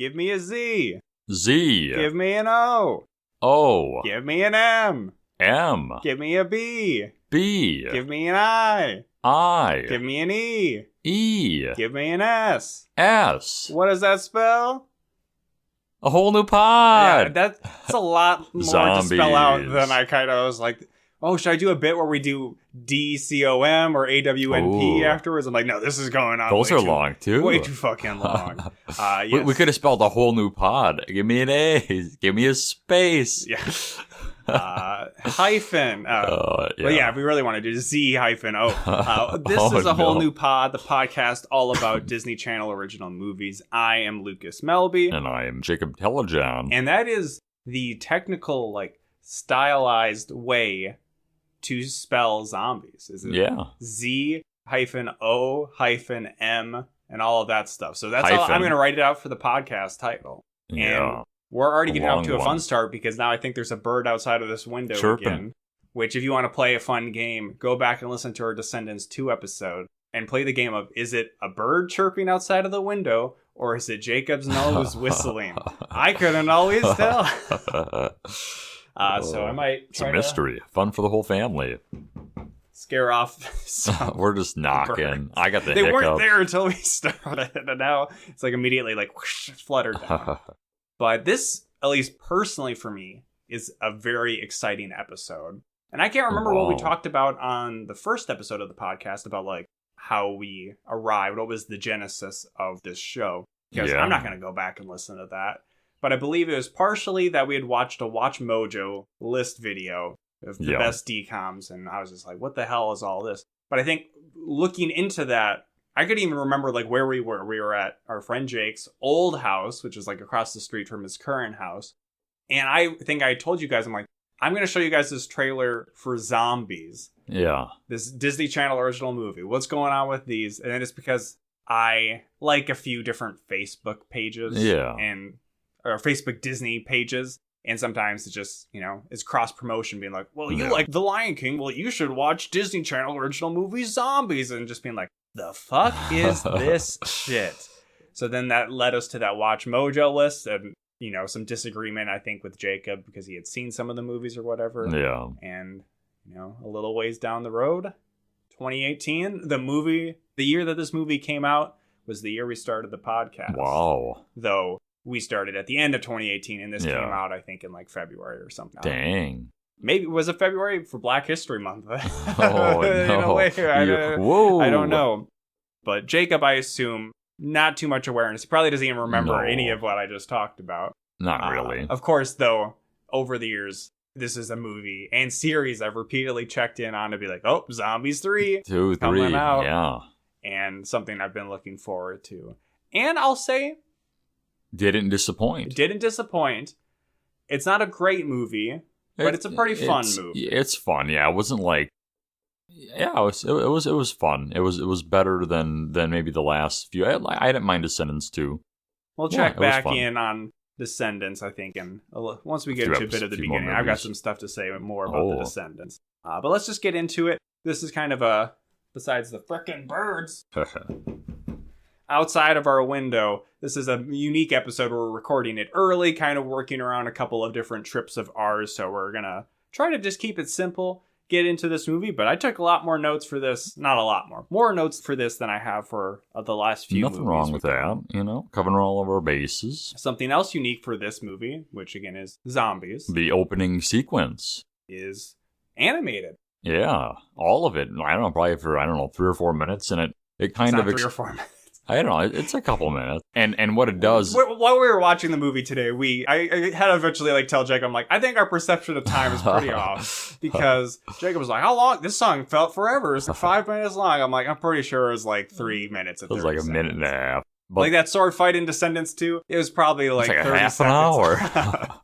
Give me a Z. Z. Give me an O. O. Give me an M. M. Give me a B. B. Give me an I. I. Give me an E. E. Give me an S. S. What does that spell? A whole new pod. Yeah, that's a lot more to spell out than I kind of was like, oh, should I do a bit where we do DCOM or AWNP afterwards? I'm like, no, this is going on. Those are long, too. Way too fucking long. Yes. We could have spelled a whole new pod. Give me an A. Give me a space. Yeah. Hyphen. But yeah, if we really want to do Z-O. This is a whole new pod, the podcast all about Disney Channel original movies. I am Lucas Melby. And I am Jacob Telejohn. And that is the technical, stylized way to spell zombies. Is it Z-O-M and all of that stuff. So that's all. I'm going to write it out for the podcast title. Yeah. And we're already getting off to a fun start because now I think there's a bird outside of this window again. Which, if you want to play a fun game, go back and listen to our Descendants 2 episode and play the game of, is it a bird chirping outside of the window or is it Jacob's nose whistling? I couldn't always tell. So I might try It's a mystery. Fun for the whole family. Scare off. We're just knocking. Birds. I got the They hiccups. weren't there until we started, and now it's immediately whoosh, fluttered down. But this, at least personally for me, is a very exciting episode. And I can't remember what we talked about on the first episode of the podcast about how we arrived. What was the genesis of this show? Because I'm not going to go back and listen to that. But I believe it was partially that we had watched a Watch Mojo list video of the best DCOMs. And I was just like, what the hell is all this? But I think looking into that, I could even remember where we were. We were at our friend Jake's old house, which is across the street from his current house. And I think I told you guys, I'm going to show you guys this trailer for Zombies. Yeah. This Disney Channel original movie. What's going on with these? And it's because I like a few different Facebook pages. Yeah. Or Facebook Disney pages. And sometimes it's just, it's cross-promotion being well, you like The Lion King. Well, you should watch Disney Channel original movie Zombies. And just being the fuck is this shit? So then that led us to that Watch Mojo list. And, some disagreement, I think, with Jacob because he had seen some of the movies or whatever. Yeah. And, a little ways down the road, 2018, the year that this movie came out was the year we started the podcast. Wow. Though we started at the end of 2018 and this came out, I think, in February or something. Dang. Maybe was it February for Black History Month? Oh, no. In a way, I don't know. But Jacob, I assume, not too much awareness. He probably doesn't even remember any of what I just talked about. Not really. Of course, though, over the years, this is a movie and series I've repeatedly checked in on to be oh, Zombies 3. 2, 3, out. Yeah. And something I've been looking forward to. And I'll say... Didn't disappoint. It's not a great movie, but it's a pretty fun movie. It's fun, yeah. It wasn't it was fun. It was better than maybe the last few. I didn't mind Descendants 2. We'll check back in on Descendants, I think, and once we get into a bit of the beginning. I've got some stuff to say more about the Descendants. But let's just get into it. This is kind of besides the frickin' birds, outside of our window, this is a unique episode where we're recording it early, kind of working around a couple of different trips of ours. So we're going to try to just keep it simple, get into this movie. But I took a lot more notes for this. Not a lot more notes for this than I have for the last few movies. Nothing wrong with that, covering all of our bases. Something else unique for this movie, which again is Zombies. The opening sequence is animated. Yeah, all of it. I don't know, probably for, 3 or 4 minutes. And it kind of... 3 or 4 minutes. I don't know. It's a couple minutes. And what it does... While we were watching the movie today, I had to eventually tell Jacob, I'm I think our perception of time is pretty off. Because Jacob was how long? This song felt forever. It's 5 minutes long. I'm pretty sure it was 3 minutes. It was a minute and a half. But that sword fight in Descendants 2, it was probably it's 30 a half seconds. An hour.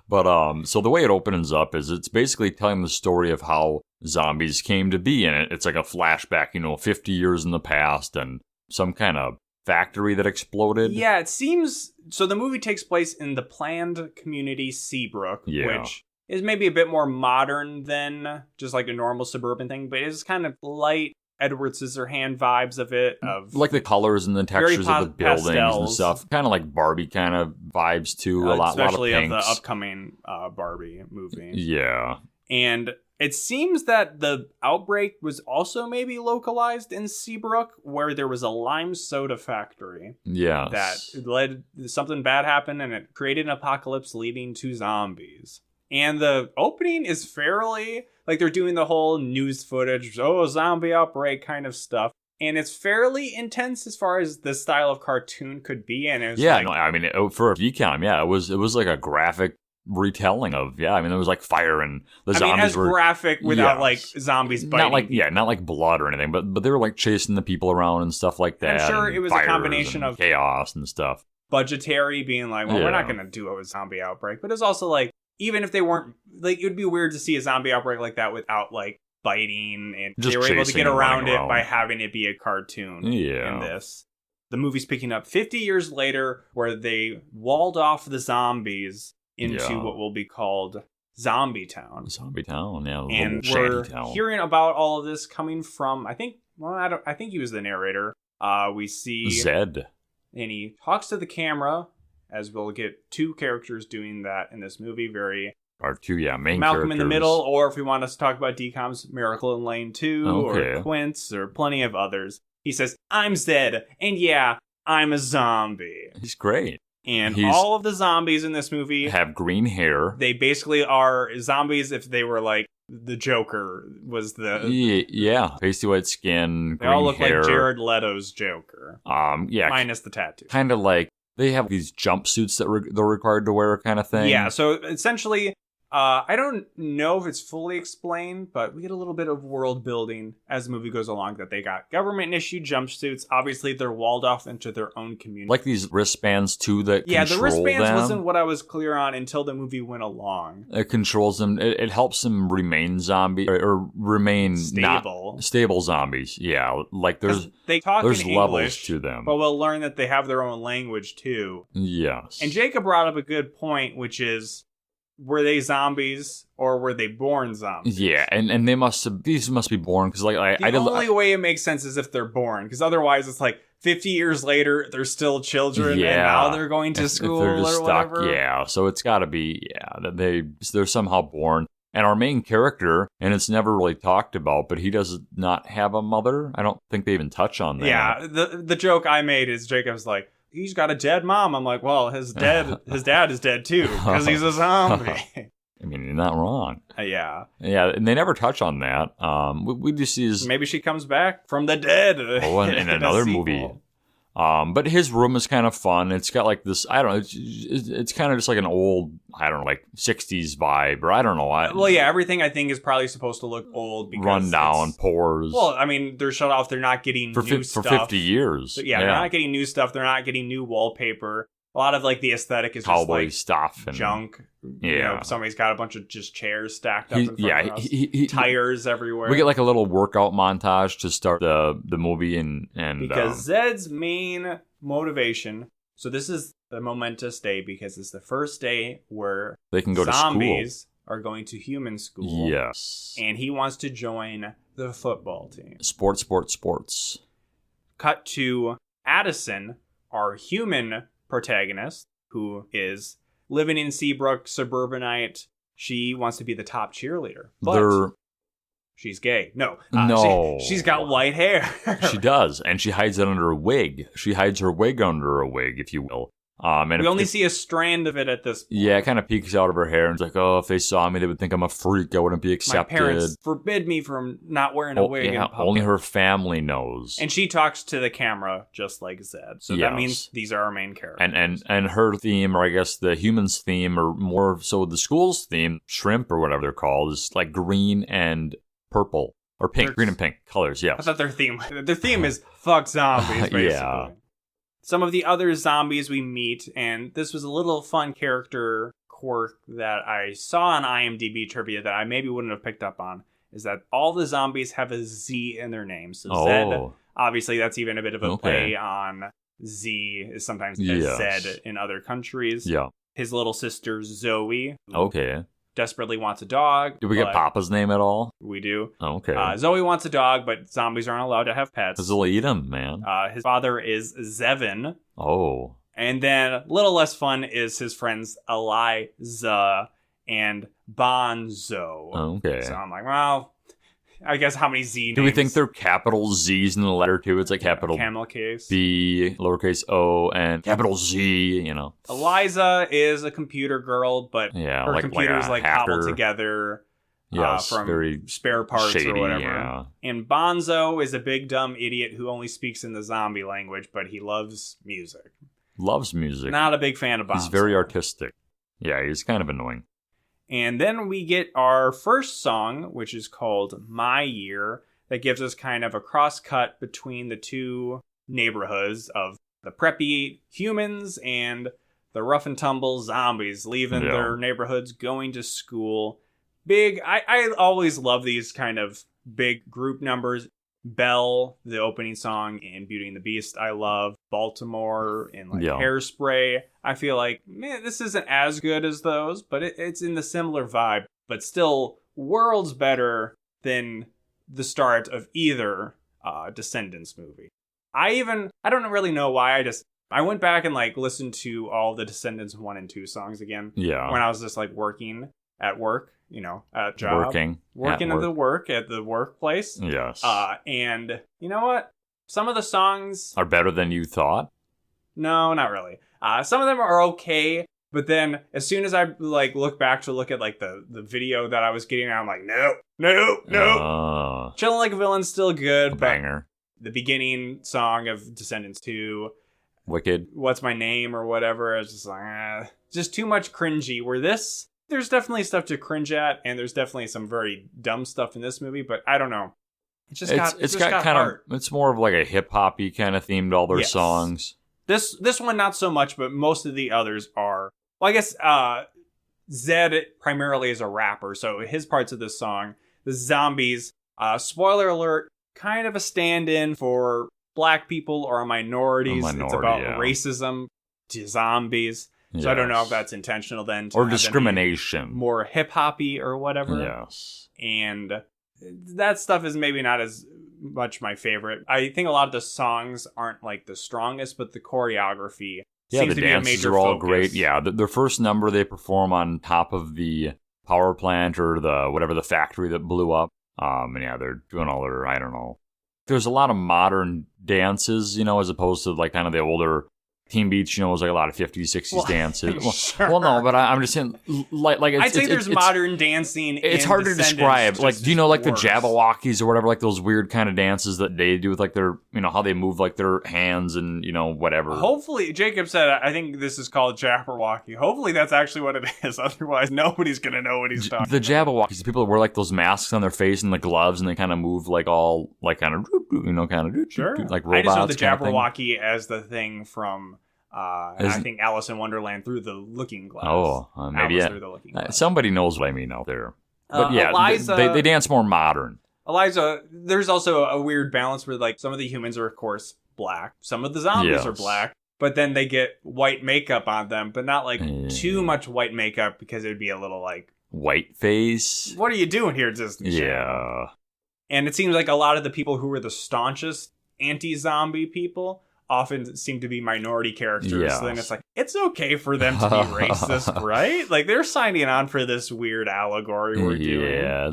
But so the way it opens up is it's basically telling the story of how zombies came to be. And it's a flashback, 50 years in the past and some kind of factory that exploded. Yeah, it seems... So the movie takes place in the planned community Seabrook, which is maybe a bit more modern than just a normal suburban thing, but it is kind of light Edward Scissorhand vibes of it. Of like the colors and the textures of the buildings pastels. And stuff. Kind of like Barbie kind of vibes too. Especially a lot of pinks. the upcoming Barbie movie. Yeah. And it seems that the outbreak was also maybe localized in Seabrook, where there was a lime soda factory. Yes. That led something bad happened, and it created an apocalypse leading to zombies. And the opening is fairly like they're doing the whole news footage, zombie outbreak kind of stuff. And it's fairly intense as far as the style of cartoon could be. And it's for a DCOM, it was like a graphic retelling of there was like fire and the zombies were graphic without like zombies biting. Not like blood or anything, but they were like chasing the people around and stuff like that. I'm sure it was a combination of chaos and stuff. Budgetary being like, well, we're not going to do a zombie outbreak, but it's also like, even if they weren't like, it would be weird to see a zombie outbreak like that without like biting, and just they were able to get around it by around. having it be a cartoon. In this, the movie's picking up 50 years later, where they walled off the zombies into what will be called Zombie Town. Zombie Town, yeah. And we're hearing about all of this coming from, I think he was the narrator. We see Zed. And he talks to the camera, as we'll get two characters doing that in this movie. Main Malcolm characters. In the middle, or if we want us to talk about DCOM's Miracle in Lane 2, or Quince, or plenty of others. He says, I'm Zed, and yeah, I'm a zombie. He's great. And all of the zombies in this movie have green hair. They basically are zombies if they were like the Joker was the... Yeah. Pasty white skin, they all look hair. Like Jared Leto's Joker. Minus the tattoo. Kind of like, they have these jumpsuits that they're required to wear kind of thing. Yeah, so essentially... I don't know if it's fully explained, but we get a little bit of world building as the movie goes along, that they got government-issued jumpsuits. Obviously, they're walled off into their own community. Like these wristbands, too, that control them. Yeah, the wristbands wasn't what I was clear on until the movie went along. It controls them. It helps them remain zombie or remain stable zombies. Yeah, like there's levels English, to them. But we'll learn that they have their own language, too. Yes. And Jacob brought up a good point, which is... were they zombies or were they born zombies? Yeah, and these must be born because the only way it makes sense is if they're born, because otherwise it's like 50 years later they're still children and now they're going to school they're just or whatever. Stuck, yeah, so it's got to be they're somehow born. And our main character, and it's never really talked about, but he does not have a mother. I don't think they even touch on that. Yeah, the joke I made is Jacob's like, he's got a dead mom. I'm like, well, his dad is dead too, because he's a zombie. I mean, you're not wrong. Yeah, and they never touch on that. We just see maybe she comes back from the dead. In another movie. But his room is kind of fun. It's got like this, I don't know, it's kind of just like an old, I don't know, like 60s vibe, or I don't know. Everything I think is probably supposed to look old because run down, pores. Well, I mean, they're shut off. They're not getting new stuff. For 50 years. So, they're not getting new stuff. They're not getting new wallpaper. A lot of like the aesthetic is cowboy just like stuff and junk. Yeah, somebody's got a bunch of just chairs stacked up in front of us. Tires everywhere. We get like a little workout montage to start the movie, and because Zed's main motivation. So this is the momentous day because it's the first day where they can go zombies to school. Are going to human school. Yes, and he wants to join the football team. Sports. Cut to Addison, our human protagonist, who is living in Seabrook, suburbanite. She wants to be the top cheerleader, but she's gay. No. She's got white hair. She does, and she hides it under a wig. She hides her wig under a wig, if you will. And we only see a strand of it at this point. Yeah, it kind of peeks out of her hair, and it's like, oh, if they saw me, they would think I'm a freak. I wouldn't be accepted. My parents forbid me from not wearing a wig in public. Only her family knows. And she talks to the camera just like Zed. So that means these are our main characters. And her theme, or I guess the humans' theme, or more so the school's theme, shrimp or whatever they're called, is like green and purple. Or pink, green and pink colors, yes. I thought their theme is fuck zombies, basically. Yeah. Some of the other zombies we meet, and this was a little fun character quirk that I saw on IMDb trivia that I maybe wouldn't have picked up on, is that all the zombies have a Z in their name. So Zed, obviously that's even a bit of a play on Z, is sometimes as Zed in other countries. Yeah. His little sister Zoe. Okay. desperately wants a dog. Do we get Papa's name at all? We do. Oh, okay. Zoe wants a dog, but zombies aren't allowed to have pets. Because they'll eat them, man. His father is Zevin. Oh. And then a little less fun is his friends Eliza and Bonzo. Okay. So I'm like, well, I guess how many Z names? Do we think they're capital Z's in the letter too? It's like capital camel case, B, lowercase O, and capital Z, Eliza is a computer girl, but yeah, her computer's like cobbled together from very spare parts shady, or whatever. Yeah. And Bonzo is a big dumb idiot who only speaks in the zombie language, but he loves music. Loves music. Not a big fan of Bonzo. He's very artistic. Yeah, he's kind of annoying. And then we get our first song, which is called My Year, that gives us kind of a cross-cut between the two neighborhoods of the preppy humans and the rough and tumble zombies, leaving their neighborhoods, going to school. Big, I always love these kind of big group numbers. Belle, the opening song in Beauty and the Beast, I love. Baltimore in Hairspray. I feel like, man, this isn't as good as those, but it's in the similar vibe. But still, worlds better than the start of either Descendants movie. I don't really know why. I went back and listened to all the Descendants 1 and 2 songs again. Yeah. When I was just working at work. At job. Working at the workplace. Yes. And you know what? Some of the songs are better than you thought. No, not really. Some of them are okay, but then as soon as I look back to look at the video that I was getting, I'm like, no. Chillin' Like a Villain's still good. Banger. The beginning song of Descendants 2. Wicked. What's My Name or whatever. It's just just too much cringy. Where this. There's definitely stuff to cringe at, and there's definitely some very dumb stuff in this movie, but I don't know. It's got kind heart. of, it's more of a hip hoppy kind of themed, all their songs. This one not so much, but most of the others are. Well, I guess Zed primarily is a rapper, so his parts of this song, the zombies, spoiler alert, kind of a stand-in for black people or minorities. It's about racism to zombies. So I don't know if that's intentional then. Or discrimination. More hip-hoppy or whatever. Yes. And that stuff is maybe not as much my favorite. I think a lot of the songs aren't the strongest, but the choreography seems to be a major focus. Yeah, the dances are all great. Yeah, their first number they perform on top of the power plant or the factory that blew up. And they're doing all their, I don't know. There's a lot of modern dances, as opposed to kind of the older Teen Beach, is a lot of 50s, 60s dances. Sure. Well, no, but I'm just saying, I'd say there's modern dancing. It's hard to describe. Do you know the Jabberwockies or whatever, those weird kind of dances that they do with their, how they move their hands and whatever. Hopefully, Jacob said, I think this is called Jabberwocky. Hopefully, that's actually what it is. Otherwise, nobody's gonna know what he's talking. The Jabberwockies, the people that wear those masks on their face and the gloves, and they kind of move all kind of sure, like robots. I just know the Jabberwocky as the thing from. I think Alice in Wonderland through the Looking Glass. Oh, maybe Alice through the Looking Glass. Somebody knows what I mean out there. But Eliza, they dance more modern. Eliza, there's also a weird balance where some of the humans are of course black, some of the zombies are black, but then they get white makeup on them, but not too much white makeup because it would be a little white face. What are you doing here, Disney Channel? Yeah. And it seems like a lot of the people who were the staunchest anti-zombie people often seem to be minority characters. Yes. So then it's okay for them to be racist, right? They're signing on for this weird allegory we're doing. Yeah,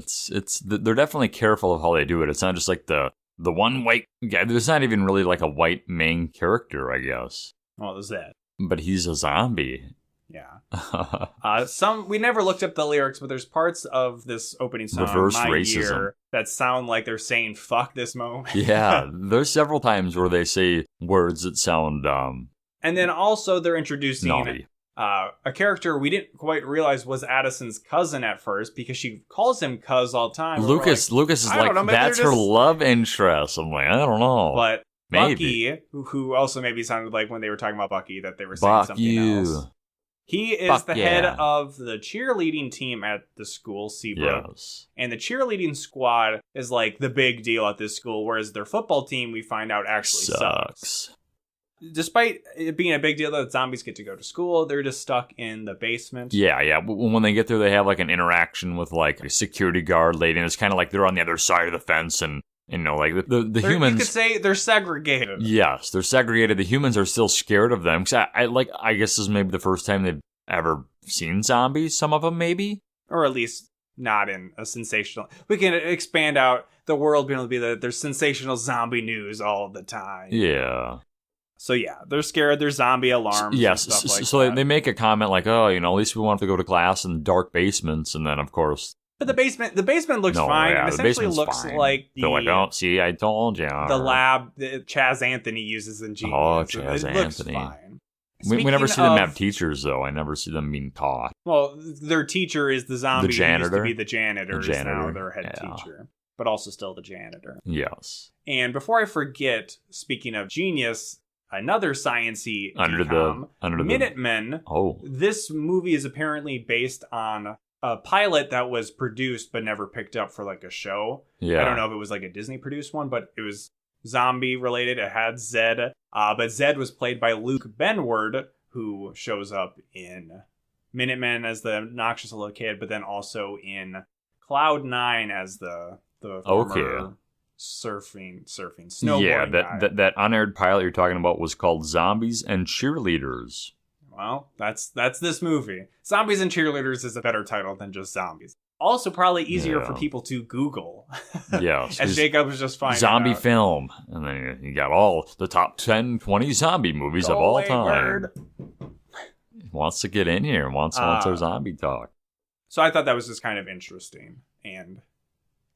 they're definitely careful of how they do it. It's not just the one white guy. There's not even really a white main character, I guess. Well, there's that. But he's a zombie. Yeah. We never looked up the lyrics, but there's parts of this opening song, Reverse My racism. Year, that sound like they're saying "fuck this moment." Yeah, there's several times where they say words that sound and then also they're introducing naughty. A character we didn't quite realize was Addison's cousin at first because she calls him cuz all the time. Lucas is that's her love interest. I'm I don't know. But maybe. Bucky, who also maybe sounded like when they were talking about Bucky that they were saying something else. He is the head of the cheerleading team at the school, Seabrook. Yes. And the cheerleading squad is the big deal at this school, whereas their football team, we find out, actually sucks. despite it being a big deal that zombies get to go to school, they're just stuck in the basement. Yeah. When they get there, they have like an interaction with like a security guard lady, and it's kind of like they're on the other side of the fence, and like the humans. You could say they're segregated. Yes, they're segregated. The humans are still scared of them. Cause I guess this is maybe the first time they've ever seen zombies. Some of them, maybe, or at least not in a sensational. We can expand out the world being able to be that there's sensational zombie news all the time. Yeah. So yeah, they're scared. There's zombie alarms. Yes. And stuff like so that. they make a comment like, "Oh, at least we want to go to class in dark basements," and then of course. But the basement looks fine. Yeah, it essentially looks fine. like they're like, "Oh, see, I told you." The lab that Chaz Anthony uses in Genius. Oh, Chaz Anthony. Looks fine. We never see them have teachers, though. I never see them being taught. Well, their teacher is the zombie. The janitor. Who used to be the janitor. The janitor. Is now their head teacher. But also still the janitor. Yes. And before I forget, speaking of Genius, another science-y DCOM, under Minutemen. Oh. This movie is apparently based on a pilot that was produced but never picked up for like a show. Yeah. I don't know if it was like a Disney produced one, but it was zombie related. It had Zed. But Zed was played by Luke Benward, who shows up in Minutemen as the obnoxious little kid, but then also in Cloud 9 as the former surfing snowboarding guy. That unaired pilot you're talking about was called Zombies and Cheerleaders. Well, that's this movie. Zombies and Cheerleaders is a better title than just Zombies. Also, probably easier for people to Google. Yeah. As Jacob was just finding zombie out. film. And then you got all the top 10, 20 zombie movies of all time. Wants to get in here. Wants our zombie talk. So I thought that was just kind of interesting. And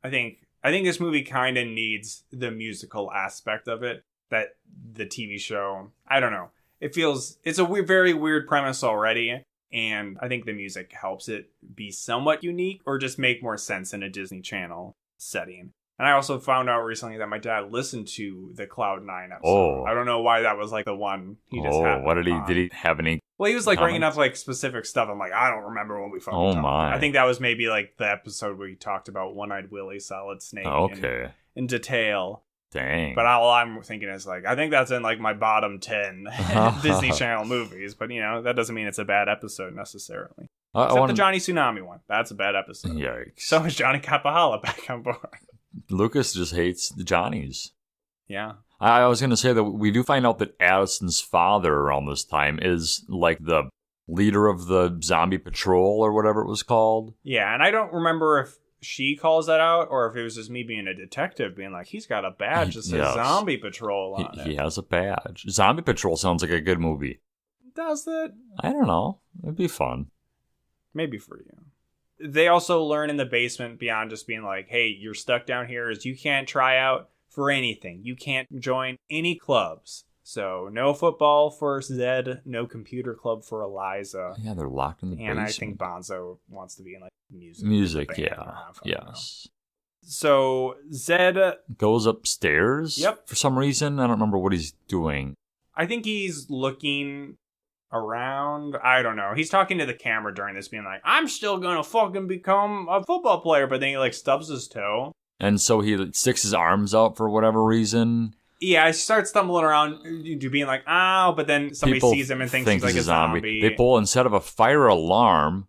I think this movie kind of needs the musical aspect of it that the TV show, I don't know. It's a very weird premise already. And I think the music helps it be somewhat unique or just make more sense in a Disney Channel setting. And I also found out recently that my dad listened to the Cloud 9 episode. Oh. I don't know why that was like the one he just had. What did he have any? Well, he was like comments? bringing up like specific stuff. I'm like, I don't remember what we fucking talked my. about. I think that was maybe like the episode where he talked about One-Eyed Willie, Solid Snake in detail. Dang. But all I'm thinking is like, I think that's in like my bottom 10 Disney Channel movies. But that doesn't mean it's a bad episode necessarily. Except the Johnny Tsunami one. That's a bad episode. Yikes. So is Johnny Capahala back on board. Lucas just hates the Johnnies. Yeah. I was going to say that we do find out that Addison's father around this time is like the leader of the zombie patrol or whatever it was called. Yeah, and I don't remember if she calls that out or if it was just me being a detective being like, he's got a badge that says Zombie Patrol on it. He has a badge. Zombie Patrol sounds like a good movie. Does it? I don't know. It'd be fun. Maybe for you. They also learn in the basement beyond just being like, hey, you're stuck down here is you can't try out for anything. You can't join any clubs. So no football for Zed, no computer club for Eliza. Yeah, they're locked in the basement. And I think Bonzo wants to be in like music. Music, yeah. Yes. So Zed goes upstairs. Yep. For some reason. I don't remember what he's doing. I think he's looking around. I don't know. He's talking to the camera during this being like, I'm still gonna fucking become a football player. But then he like stubs his toe. And so he sticks his arms out for whatever reason. Yeah, I start stumbling around, being like, ow, but then somebody sees him and thinks he's like a zombie. They pull, instead of a fire alarm,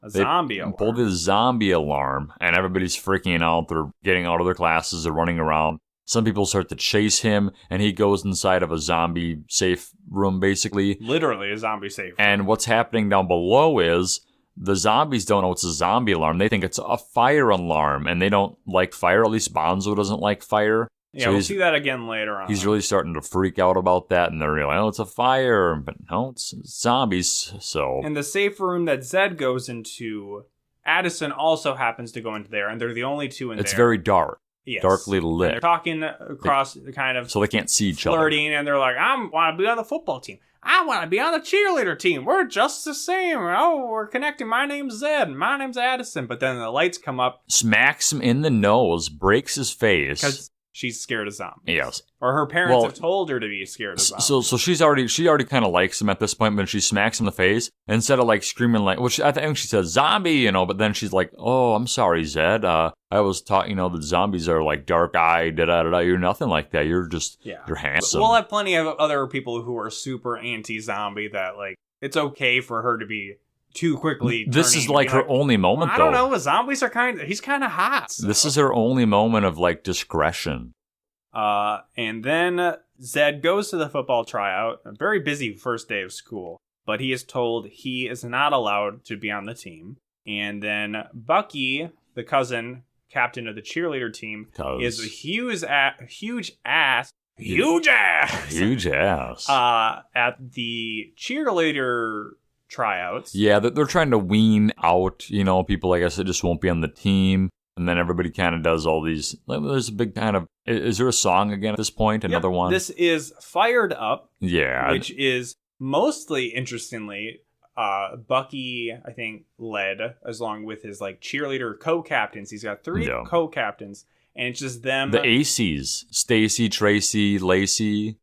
zombie alarm. Pull the zombie alarm, and everybody's freaking out. They're getting out of their classes, they're running around. Some people start to chase him, and he goes inside of a zombie safe room, basically. Literally a zombie safe room. And what's happening down below is the zombies don't know it's a zombie alarm. They think it's a fire alarm, and they don't like fire. At least Bonzo doesn't like fire. Yeah, so we'll see that again later on. He's really starting to freak out about that, and they're like, oh, it's a fire, but no, it's zombies, so... In the safe room that Zed goes into, Addison also happens to go into there, and they're the only two in there. It's very dark. Yes. Darkly lit. And they're talking across the kind of... So they can't see each other. Flirting, and they're like, I want to be on the football team. I want to be on the cheerleader team. We're just the same. Oh, we're connecting. My name's Zed. My name's Addison. But then the lights come up. Smacks him in the nose, breaks his face. Because she's scared of zombies. Yes. Or her parents have told her to be scared of zombies. So she already kind of likes him at this point, but she smacks him in the face. And instead of like screaming like, which I think she says zombie, but then she's like, oh, I'm sorry, Zed. I was taught, that zombies are like dark eyed, da-da-da-da. You're nothing like that. You're just, you're handsome. We'll have plenty of other people who are super anti-zombie that like, it's okay for her to be too quickly. This is like her only moment, though. I don't know. Zombies are he's kind of hot. So. This is her only moment of like discretion. And then Zed goes to the football tryout. A very busy first day of school, but he is told he is not allowed to be on the team. And then Bucky, the cousin, captain of the cheerleader team, is a huge ass. At the cheerleader tryouts. Yeah, they're trying to wean out, people, I guess, that just won't be on the team. And then everybody kind of does all these. There's a big kind of. Is there a song again at this point? Another one? This is Fired Up. Yeah. Which is mostly, interestingly, Bucky, I think, led, along with his like cheerleader co-captains. He's got 3 co-captains. And it's just them. The ACs. Stacy, Tracy, Lacey.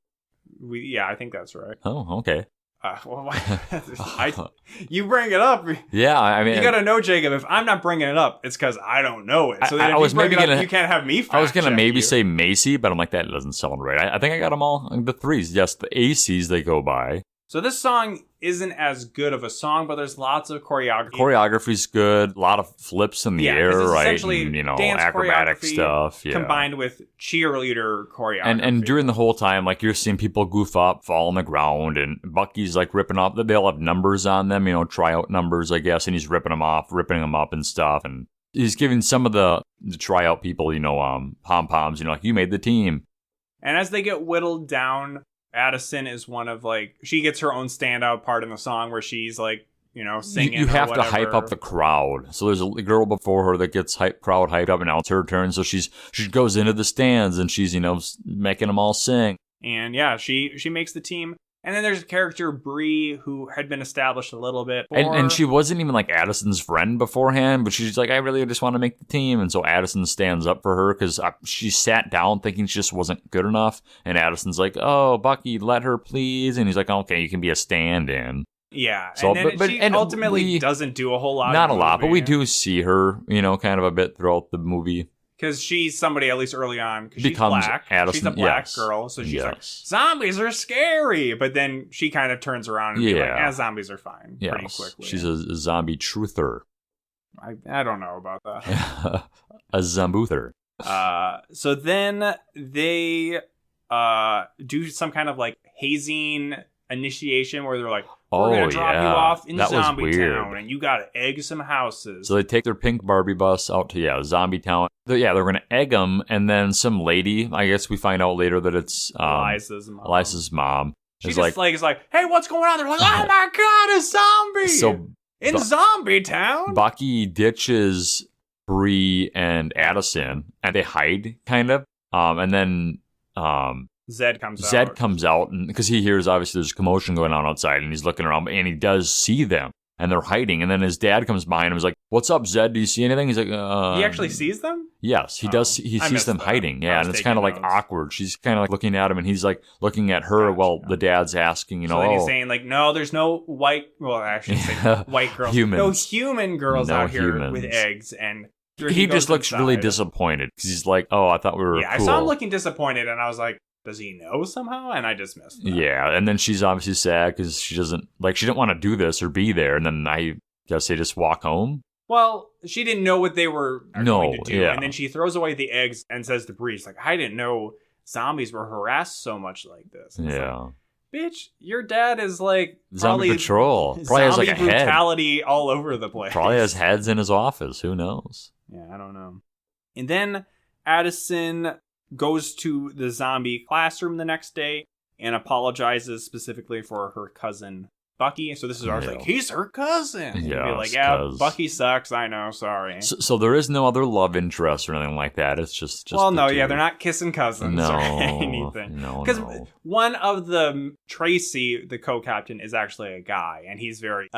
I think that's right. Oh, okay. You bring it up. Yeah, I mean, you gotta know, Jacob. If I'm not bringing it up, it's because I don't know it. So if you bring it up, you can't have me. I was gonna maybe say Macy, but I'm like, that doesn't sound right. I think I got them all. The 3s, yes, the ACs they go by. So this song isn't as good of a song, but there's lots of choreography. Choreography's good. A lot of flips in the air, right? And, acrobatic stuff. Yeah. Combined with cheerleader choreography. And during the whole time, like, you're seeing people goof up, fall on the ground, and Bucky's, like, ripping off. They all have numbers on them, tryout numbers, I guess, and he's ripping them up and stuff. And he's giving some of the tryout people, pom-poms, like, you made the team. And as they get whittled down, Addison is one of, like, she gets her own standout part in the song where she's, like, singing. You have to hype up the crowd. So there's a girl before her that gets crowd hyped up, and now it's her turn. So she goes into the stands and she's, making them all sing. And yeah, she makes the team. And then there's a character, Bree, who had been established a little bit. And she wasn't even like Addison's friend beforehand, but she's like, I really just want to make the team. And so Addison stands up for her because she sat down thinking she just wasn't good enough. And Addison's like, oh, Bucky, let her please. And he's like, okay, you can be a stand-in. Yeah, so, and then she ultimately doesn't do a whole lot. Not a lot, but we do see her, kind of a bit throughout the movie. Because she's somebody, at least early on, because she's black. Addison, she's a black girl, so she's like, zombies are scary. But then she kind of turns around and be like, zombies are fine pretty quickly. She's a zombie truther. I don't know about that. A zambuther. So then they do some kind of like hazing initiation where they're like, we're going to drop you off in Zombie Town, and you got to egg some houses. So they take their pink Barbie bus out to, Zombie Town. They're going to egg them, and then some lady, I guess we find out later that it's Eliza's mom. She just like, is like, hey, what's going on? They're like, oh my God, a zombie! So in Zombie Town? Bucky ditches Bree and Addison, and they hide, kind of. And then Zed comes out because he hears, obviously, there's a commotion going on outside, and he's looking around, and he does see them, and they're hiding. And then his dad comes behind him and is like, what's up, Zed? Do you see anything? He's like, He actually sees them? Yes, he does. He sees them hiding. Yeah, and it's kind of like awkward. She's kind of like looking at him, and he's like looking at her while the dad's asking, so then he's saying, like, no, there's no white, well, I should say white girls. No human girls out here with eggs. And he just looks really disappointed because he's like, oh, I thought we were cool. I saw him looking disappointed, and I was like, does he know somehow? And I dismissed that. Yeah, and then she's obviously sad because she didn't want to do this or be there. And then I guess they just walk home. Well, she didn't know what they were going to do. Yeah. And then she throws away the eggs and says to Bree, like, I didn't know zombies were harassed so much like this. And yeah. Like, bitch, your dad is like Zombie Patrol. Probably has like a brutality head. All over the place. Probably has heads in his office. Who knows? Yeah, I don't know. And then Addison goes to the zombie classroom the next day and apologizes specifically for her cousin Bucky. So this is ours, like, he's her cousin. Yeah, like, Bucky sucks. I know, sorry. So there is no other love interest or anything like that. It's just well, no, they're not kissing cousins or anything. Because one of the Tracy, the co-captain, is actually a guy, and he's very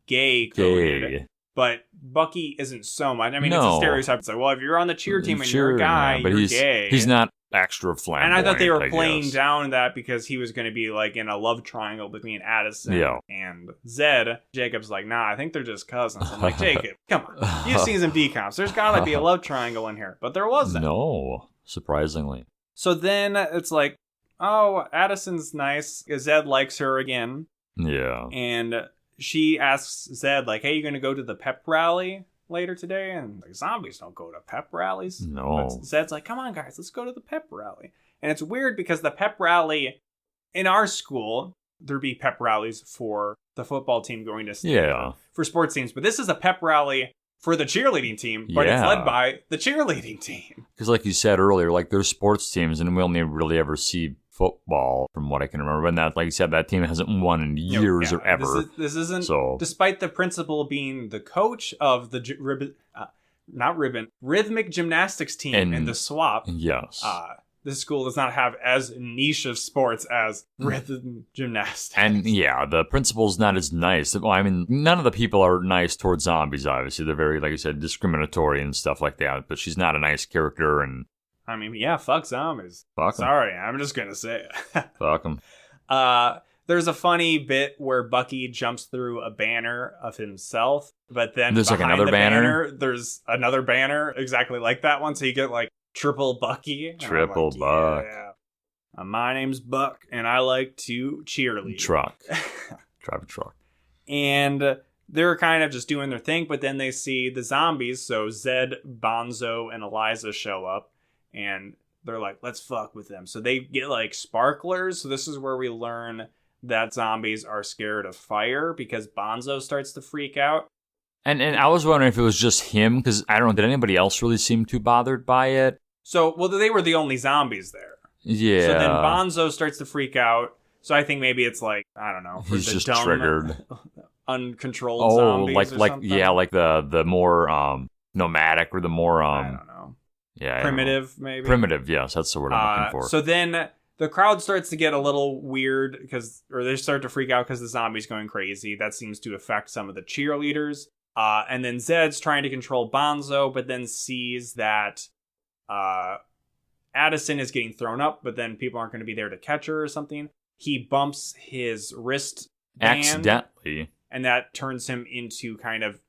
gay-coded. But Bucky isn't so much. I mean, it's a stereotype. It's like, well, if you're on the cheer team and you're a guy, you're gay. He's not extra flamboyant. And I thought they were playing down that because he was going to be like in a love triangle between Addison and Zed. Jacob's like, nah, I think they're just cousins. I'm like, Jacob, come on. You've seen some DCOMs. There's got to be a love triangle in here. But there wasn't. No, surprisingly. So then it's like, oh, Addison's nice. Zed likes her again. Yeah. And she asks Zed, like, hey, you going to go to the pep rally later today? And like, zombies don't go to pep rallies. No. But Zed's like, come on, guys, let's go to the pep rally. And it's weird because the pep rally in our school, there'd be pep rallies for the football team going to for sports teams. But this is a pep rally for the cheerleading team, but it's led by the cheerleading team. Because like you said earlier, like there's sports teams and we only really ever see football from what I can remember. And that, like you said, that team hasn't won in years or ever. This isn't, so, despite the principal being the coach of the rhythmic gymnastics team in the SWAP. Yes. This school does not have as niche of sports as rhythm gymnastics. And the principal's not as nice. Well, I mean, none of the people are nice towards zombies, obviously. They're very, like you said, discriminatory and stuff like that. But she's not a nice character. And I mean, fuck zombies. Fuck 'em. Sorry, I'm just going to say it. Fuck them. There's a funny bit where Bucky jumps through a banner of himself, but then there's like another banner. There's another banner exactly like that one. So you get like Triple Bucky. Triple Buck. Yeah. My name's Buck, and I like to cheerlead. Drive a truck. And they're kind of just doing their thing, but then they see the zombies. So Zed, Bonzo, and Eliza show up, and they're like, let's fuck with them. So they get like sparklers. So this is where we learn that zombies are scared of fire because Bonzo starts to freak out. And I was wondering if it was just him, because I don't know, did anybody else really seem too bothered by it? So, well, they were the only zombies there. Yeah. So then Bonzo starts to freak out. So I think maybe it's like, I don't know. He's just triggered. Uncontrolled zombies or something. Like the more nomadic or the more... I don't know. Yeah. Primitive, maybe? Primitive, yes. That's the word I'm looking for. So then the crowd starts to get a little weird, or they start to freak out because the zombie's going crazy. That seems to affect some of the cheerleaders. And then Zed's trying to control Bonzo, but then sees that Addison is getting thrown up, but then people aren't going to be there to catch her or something. He bumps his wrist accidentally, and that turns him into kind of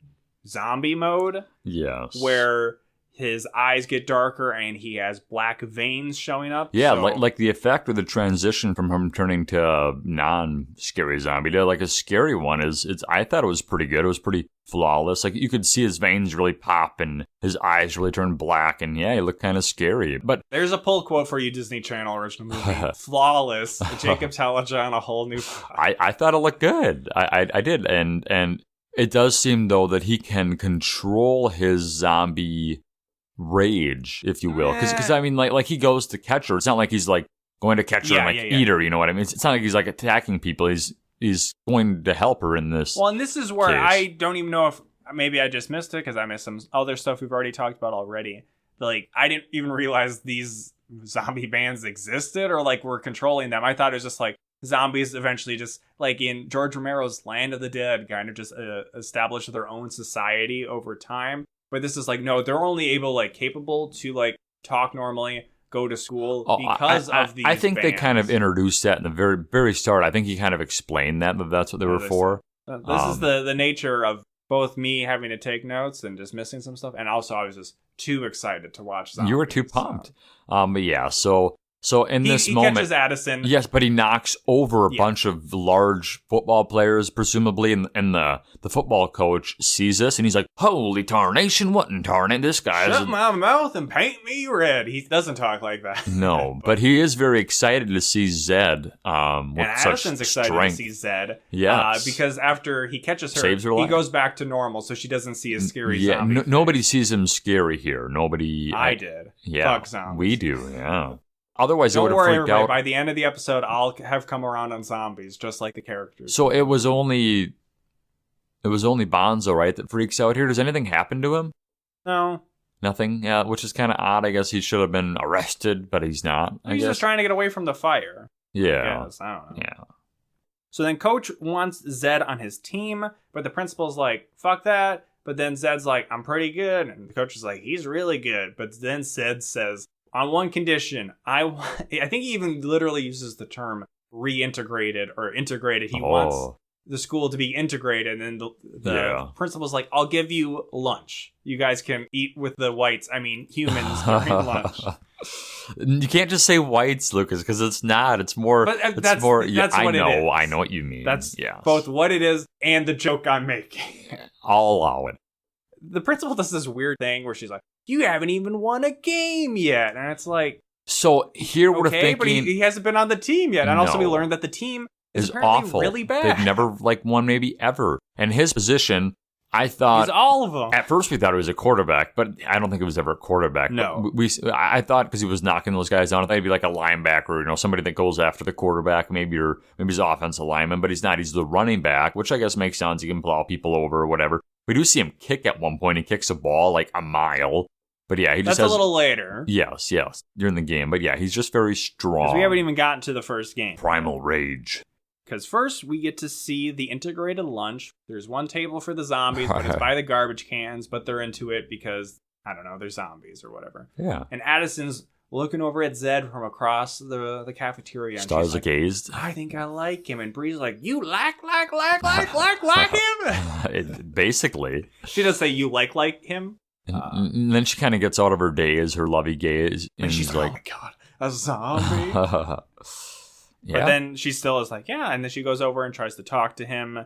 zombie mode. Yes. Where his eyes get darker and he has black veins showing up. Yeah, so, like the effect of the transition from him turning to a non-scary zombie to like a scary one I thought it was pretty good. It was pretty flawless. Like you could see his veins really pop and his eyes really turn black, and he looked kind of scary. But there's a pull quote for you, Disney Channel original movie. Flawless. Jacob Teleja on a whole new I thought it looked good. I did. And it does seem though that he can control his zombie rage, if you will, because I mean, like he goes to catch her. It's not like he's like going to catch her and eat her. You know what I mean? It's not like he's like attacking people. He's going to help her in this. Well, and this is where I don't even know if maybe I just missed it because I missed some other stuff we've already talked about already. Like I didn't even realize these zombie bands existed or like were controlling them. I thought it was just like zombies eventually just like in George Romero's Land of the Dead kind of just establish their own society over time. But this is like, no, they're only capable to like talk normally, go to school because of these I think bands. They kind of introduced that in the very, very start. I think he kind of explained that that's what they were for. This is the nature of both me having to take notes and just missing some stuff. And also I was just too excited to watch zombies. You were too pumped. But yeah, so in this moment... He catches Addison. Yes, but he knocks over a bunch of large football players, presumably, and the football coach sees this, and he's like, holy tarnation, what in tarnate, this guy Shut my mouth and paint me red. He doesn't talk like that. No, but he is very excited to see Zed with and Addison's excited strength. To see Zed. Yes. Because after he catches her, saves her life. He goes back to normal, so she doesn't see a scary zombie. Nobody sees him scary here. Nobody... I did. Yeah, fuck zombies. We do, yeah. Otherwise, don't it would worry, have freaked out. By the end of the episode, I'll have come around on zombies, just like the characters. So it was only Bonzo, right, that freaks out here. Does anything happen to him? No. Nothing? Yeah, which is kind of odd. I guess he should have been arrested, but he's not. He's just trying to get away from the fire. Yeah. I don't know. Yeah. So then Coach wants Zed on his team, but the principal's like, fuck that. But then Zed's like, I'm pretty good. And the coach is like, he's really good. But then Zed says, on one condition. I think he even literally uses the term reintegrated or integrated. He wants the school to be integrated, and then the principal's like, I'll give you lunch. You guys can eat with the whites. I mean, humans during lunch. You can't just say whites, Lucas, because it's not. It's more. But that's what it is. I know what you mean. That's both what it is and the joke I'm making. I'll allow it. The principal does this weird thing where she's like, you haven't even won a game yet. And it's like, so here we're thinking. But he hasn't been on the team yet. And also we learned that the team is awful. Really bad. They've never won maybe ever. And his position, I thought, he's all of them. At first we thought he was a quarterback, but I don't think it was ever a quarterback. No. I thought because he was knocking those guys down, I thought he'd be like a linebacker, somebody that goes after the quarterback, maybe he's an offensive lineman, but he's not. He's the running back, which I guess makes sense. He can plow people over or whatever. We do see him kick at one point. He kicks a ball like a mile. But yeah, he just That's a little later. Yes, during the game. But yeah, he's just very strong. Because we haven't even gotten to the first game. Primal rage. Because first, we get to see the integrated lunch. There's one table for the zombies, but it's by the garbage cans, but they're into it because, I don't know, they're zombies or whatever. Yeah. And Addison's looking over at Zed from across the cafeteria. And Stars gazed. I think I like him. And Bree's like, you like him? Basically. She does say you like him. And then she kind of gets out of her daze, her lovey gaze. And she's like, oh my God, a zombie? Yeah. But then she still is like, yeah. And then she goes over and tries to talk to him.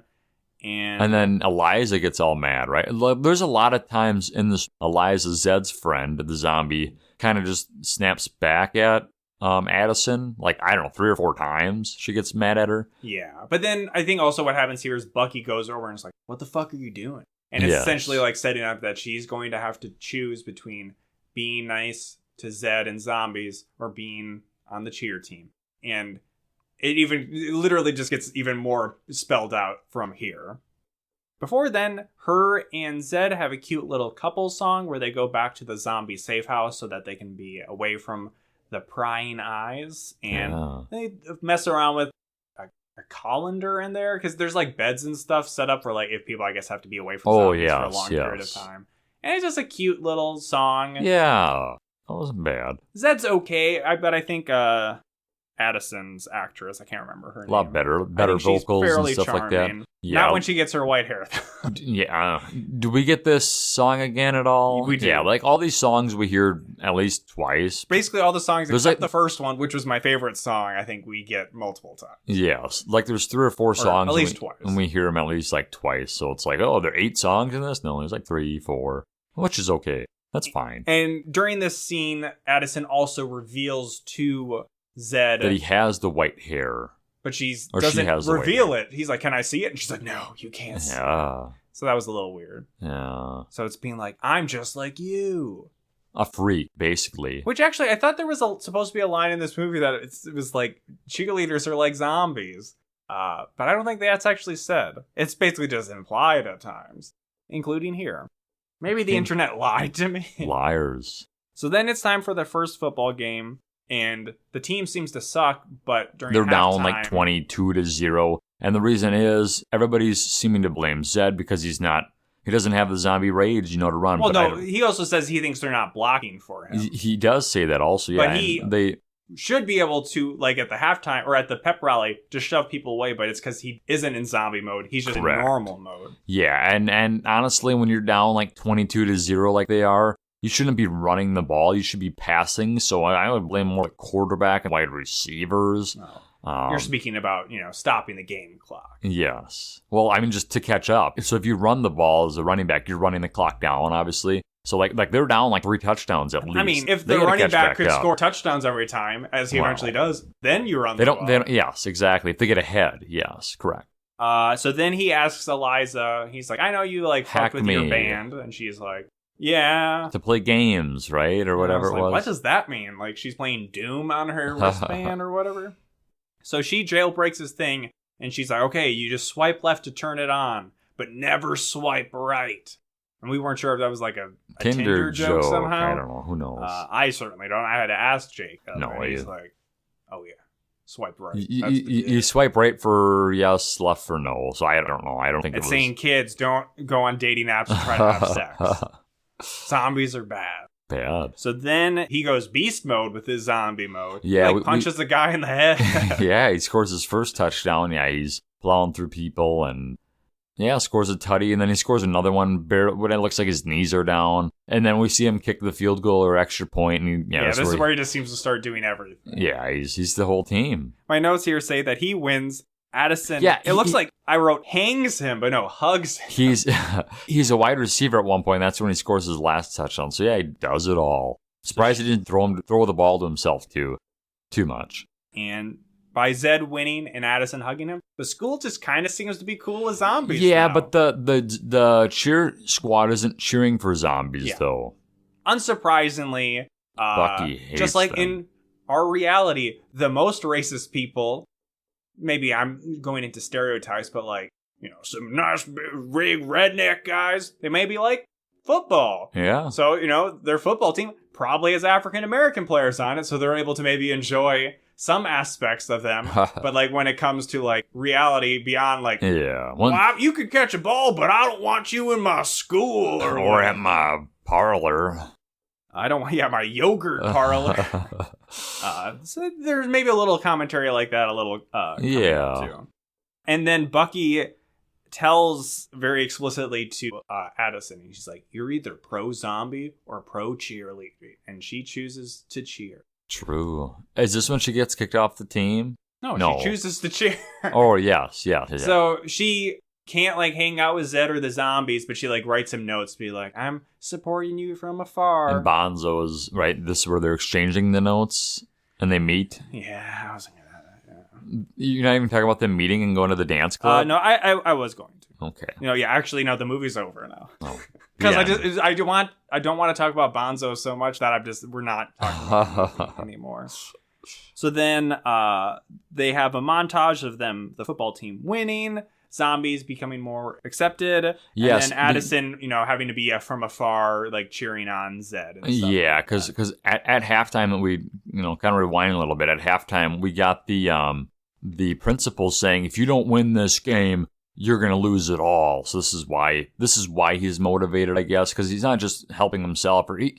And then Eliza gets all mad, right? There's a lot of times in this, Eliza, Zed's friend, the zombie, kind of just snaps back at Addison. Like, I don't know, 3 or 4 times she gets mad at her. Yeah. But then I think also what happens here is Bucky goes over and is like, what the fuck are you doing? And it's essentially like setting up that she's going to have to choose between being nice to Zed and zombies or being on the cheer team. And it literally just gets even more spelled out from here. Before then, her and Zed have a cute little couple song where they go back to the zombie safe house so that they can be away from the prying eyes. And they mess around with a colander in there because there's like beds and stuff set up for like if people, I guess, have to be away from zombies for a long period of time. And it's just a cute little song. Yeah, that wasn't bad. Zed's okay, but I think Addison's actress, I can't remember her name. A lot better vocals and stuff like that. Yeah. Not when she gets her white hair. Yeah. Do we get this song again at all? We do. Yeah, like all these songs we hear at least twice. Basically all the songs except the first one, which was my favorite song, I think we get multiple times. Yes. Like there's 3 or 4 songs. At least twice. And we hear them at least like twice. So it's like, oh, there are 8 songs in this? No, there's like 3, 4, which is okay. That's fine. And during this scene, Addison also reveals to Zed that he has the white hair. But she doesn't reveal it. He's like, can I see it? And she's like, no, you can't see it. So that was a little weird. Yeah. So it's being like, I'm just like you. A freak, basically. Which actually, I thought there was supposed to be a line in this movie that it was like, cheerleaders are like zombies. But I don't think that's actually said. It's basically just implied at times, including here. Maybe the internet lied to me. Liars. So then it's time for the first football game. And the team seems to suck, but during they're halftime, down like 22-0. And the reason is everybody's seeming to blame Zed because he doesn't have the zombie rage, to run. Well, no, he also says he thinks they're not blocking for him. He does say that also, yeah. But they should be able to, like at the halftime or at the pep rally, just shove people away, but it's because he isn't in zombie mode. He's just in normal mode. Yeah, and honestly, when you're down like 22-0 like they are, you shouldn't be running the ball. You should be passing. So I would blame more the quarterback and wide receivers. No. You're speaking about, stopping the game clock. Yes. Well, I mean, just to catch up. So if you run the ball as a running back, you're running the clock down, obviously. So like they're down like 3 touchdowns at least. I mean, if the running back could score touchdowns every time, as he eventually does, then you run the ball. They don't, yes, exactly. If they get ahead, yes, correct. So then he asks Eliza, he's like, I know you like fucked with your band. And she's like, yeah. To play games, right? Or whatever it was. What does that mean? Like she's playing Doom on her wristband or whatever? So she jailbreaks his thing and she's like, okay, you just swipe left to turn it on, but never swipe right. And we weren't sure if that was like a Tinder joke somehow. I don't know. Who knows? I certainly don't. I had to ask Jake. No, he's like, oh yeah, swipe right. You swipe right for yes, left for no. So I don't know. I don't think it's saying kids don't go on dating apps and try to have sex. Zombies are bad. Bad. So then he goes beast mode with his zombie mode. Yeah, he punches the guy in the head. Yeah, he scores his first touchdown. Yeah, he's plowing through people and scores a tutty, and then he scores another one when it looks like his knees are down. And then we see him kick the field goal or extra point. And this is where he just seems to start doing everything. Yeah, he's the whole team. My notes here say that he wins. Addison, it looks like I wrote hangs him, but no, hugs him. He's a wide receiver at one point. That's when he scores his last touchdown. So yeah, he does it all. Surprised he didn't throw the ball to himself too much. And by Zed winning and Addison hugging him, the school just kind of seems to be cool with zombies. Yeah, now. but the cheer squad isn't cheering for zombies though. Unsurprisingly, Bucky hates just like them. in our reality, the most racist people. Maybe I'm going into stereotypes, but some nice big redneck guys, they may be like football. Yeah. So, their football team probably has African American players on it, so they're able to maybe enjoy some aspects of them. But when it comes to reality beyond well, you could catch a ball, but I don't want you in my school or at my parlor. I don't want my yogurt parlor. So there's maybe a little commentary like that, a little too. And then Bucky tells very explicitly to Addison, she's like, "You're either pro zombie or pro cheerleader," and she chooses to cheer. True. Is this when she gets kicked off the team? No. She chooses to cheer. Oh yes. So she can't hang out with Zed or the zombies, but she writes him notes to be like, "I'm supporting you from afar." And Bonzo is right. This is where they're exchanging the notes and they meet. Yeah, I was thinking that. Yeah. You're not even talking about them meeting and going to the dance club. No, I was going to. Okay. Actually, no, the movie's over now. Oh, because I don't want to talk about Bonzo so much that we're not talking about him anymore. So then they have a montage of them, the football team winning. Zombies becoming more accepted. Yes. And then Addison, having to be from afar, cheering on Zed. Yeah, because at halftime, we, kind of rewinding a little bit. At halftime, we got the principal saying, if you don't win this game, you're going to lose it all. So this is why he's motivated, I guess, because he's not just helping himself. Or he's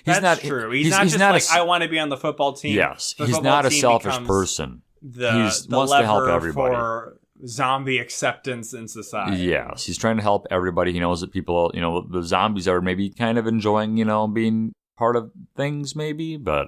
That's not true. He's not just I want to be on the football team. Yes, he's not a selfish person. He wants to help everybody. For zombie acceptance in society. Yes, he's trying to help everybody. He knows that people, the zombies are maybe kind of enjoying, being part of things maybe. But,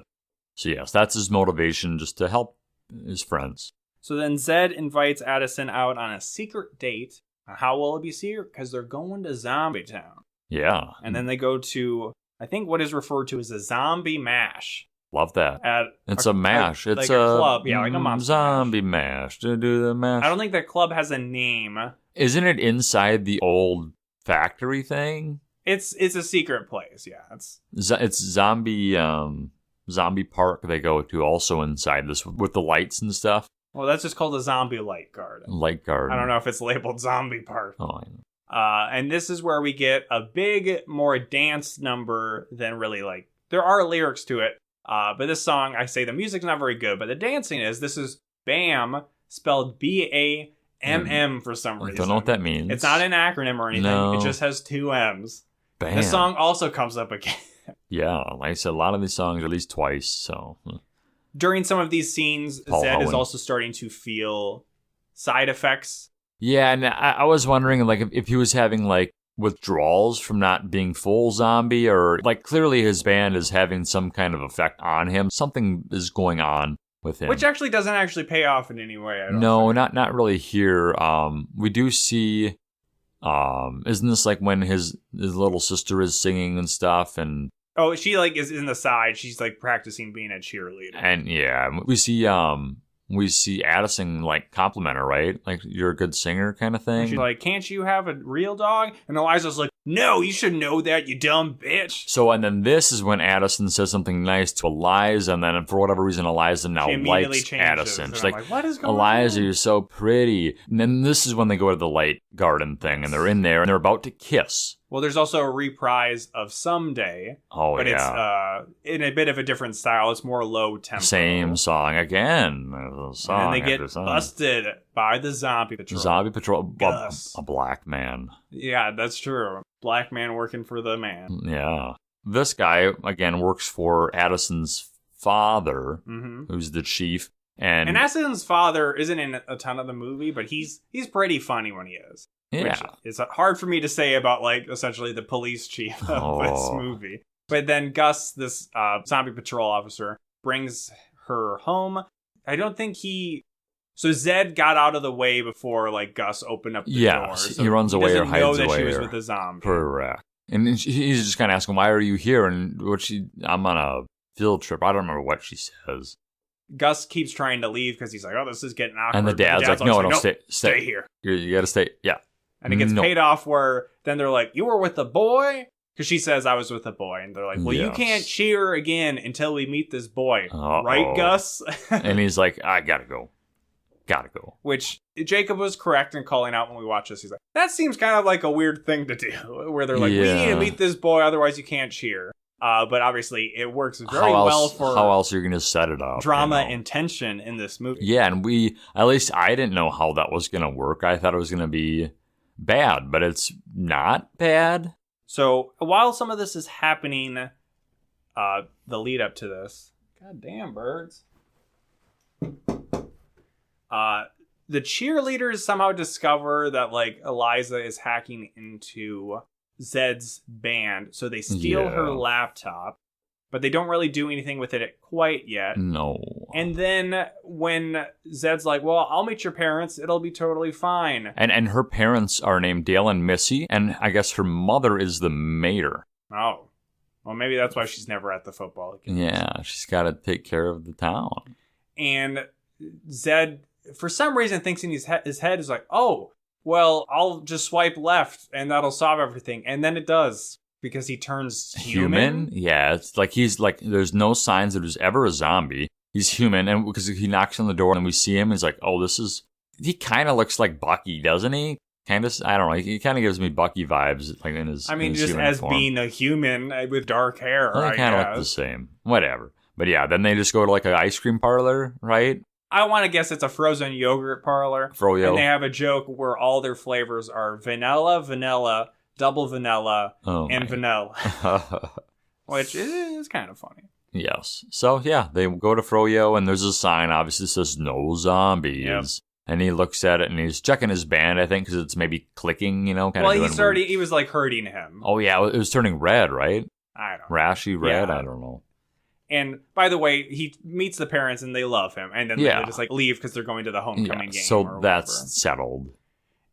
so yes, that's his motivation, just to help his friends. So then Zed invites Addison out on a secret date. How will it be secret? Because they're going to Zombie Town. Yeah. And then they go to, I think what is referred to as a zombie mash. Love that. It's a mash. It's a club. Yeah, like a monster zombie mash. Do the mash. I don't think that club has a name. Isn't it inside the old factory thing? It's a secret place. Yeah, it's zombie park they go to also inside this with the lights and stuff. Well, that's just called a zombie light garden. Light garden. I don't know if it's labeled zombie park. Oh, I know. And this is where we get a big, more dance number than really there are lyrics to it. But this song, I say the music's not very good, but the dancing is. This is BAM, spelled BAMM for some reason. I don't know what that means. It's not an acronym or anything. No. It just has two M's. BAM. This song also comes up again. Yeah, like I said, a lot of these songs at least twice. So during some of these scenes, Zed is also starting to feel side effects. Yeah, and I was wondering if he was having withdrawals from not being full zombie, or clearly his band is having some kind of effect on him. Something is going on with him, which actually doesn't actually pay off in any way. No, not really here. We do see isn't this when his little sister is singing and stuff, and she is in the side, she's practicing being a cheerleader, and yeah, we see Addison compliment her, right? You're a good singer kind of thing. She's can't you have a real dog? And Eliza's no, you should know that, you dumb bitch. So, and then this is when Addison says something nice to Eliza, and then for whatever reason, Eliza now likes Addison. She's what is going on? Eliza, you're so pretty. And then this is when they go to the light garden thing, and they're in there, and they're about to kiss. Well, there's also a reprise of Someday. Oh, but it's in a bit of a different style. It's more low tempo. Same song again. And they get busted by the Zombie Patrol. Zombie Patrol. A black man. Yeah, that's true. Black man working for the man. Yeah. this guy, again, works for Addison's father, who's the chief. And Addison's father isn't in a ton of the movie, but he's pretty funny when he is. Yeah. Which is hard for me to say about, like, essentially the police chief of this movie. But then Gus, this zombie patrol officer, brings her home. I don't think So Zed got out of the way before, like, Gus opened up the door. So he runs away or hides away. He doesn't know that she was with a zombie. Correct. And he's just kind of asking, why are you here? And I'm on a field trip. I don't remember what she says. Gus keeps trying to leave because he's like, oh, this is getting awkward. And the dad's like, no, stay here. You got to stay. Yeah. And it gets paid off where then they're like, you were with the boy? Because she says, I was with a boy. And they're like, well, you can't cheer again until we meet this boy. Right, Gus? And he's like, I gotta go. Which Jacob was correct in calling out when we watched this. He's like, that seems kind of like a weird thing to do. Where they're like, we need to meet this boy, otherwise you can't cheer. But obviously, it works very well for how else are you going to set it up? Drama and tension in this movie. Yeah, and at least I didn't know how that was going to work. I thought it was going to be bad, but it's not bad. So while some of this is happening, the lead up to this, goddamn birds. The cheerleaders somehow discover that, like, Eliza is hacking into Zed's band, so they steal her laptop, but they don't really do anything with it quite yet. No. And then when Zed's like, well, I'll meet your parents, it'll be totally fine. And her parents are named Dale and Missy, and I guess her mother is the mayor. Oh. Well, maybe that's why she's never at the football game. Yeah, she's got to take care of the town. And Zed, for some reason, thinks in his head is like, oh, well, I'll just swipe left and that'll solve everything. And then it does, because he turns human. Yeah, it's like there's no signs that there's ever a zombie. He's human, and because he knocks on the door and we see him, he's like, oh, he kind of looks like Bucky, doesn't he? Kind of, I don't know. He kind of gives me Bucky vibes, like in his. Just as form. Being a human with dark hair. They kind of look the same. Whatever. But yeah, then they just go to like an ice cream parlor, right? I want to guess it's a frozen yogurt parlor. Froyo. And they have a joke where all their flavors are vanilla, double vanilla, and vanilla. Which is kind of funny. Yes. So, yeah, they go to Froyo, and there's a sign, obviously, that says no zombies. Yep. And he looks at it, and he's checking his band, I think, because it's maybe clicking, Kind of he was, like, hurting him. Oh, yeah, it was turning red, right? I don't know. Rashy red? Yeah. I don't know. And by the way, he meets the parents and they love him. And then they just like leave because they're going to the homecoming game. So that's settled.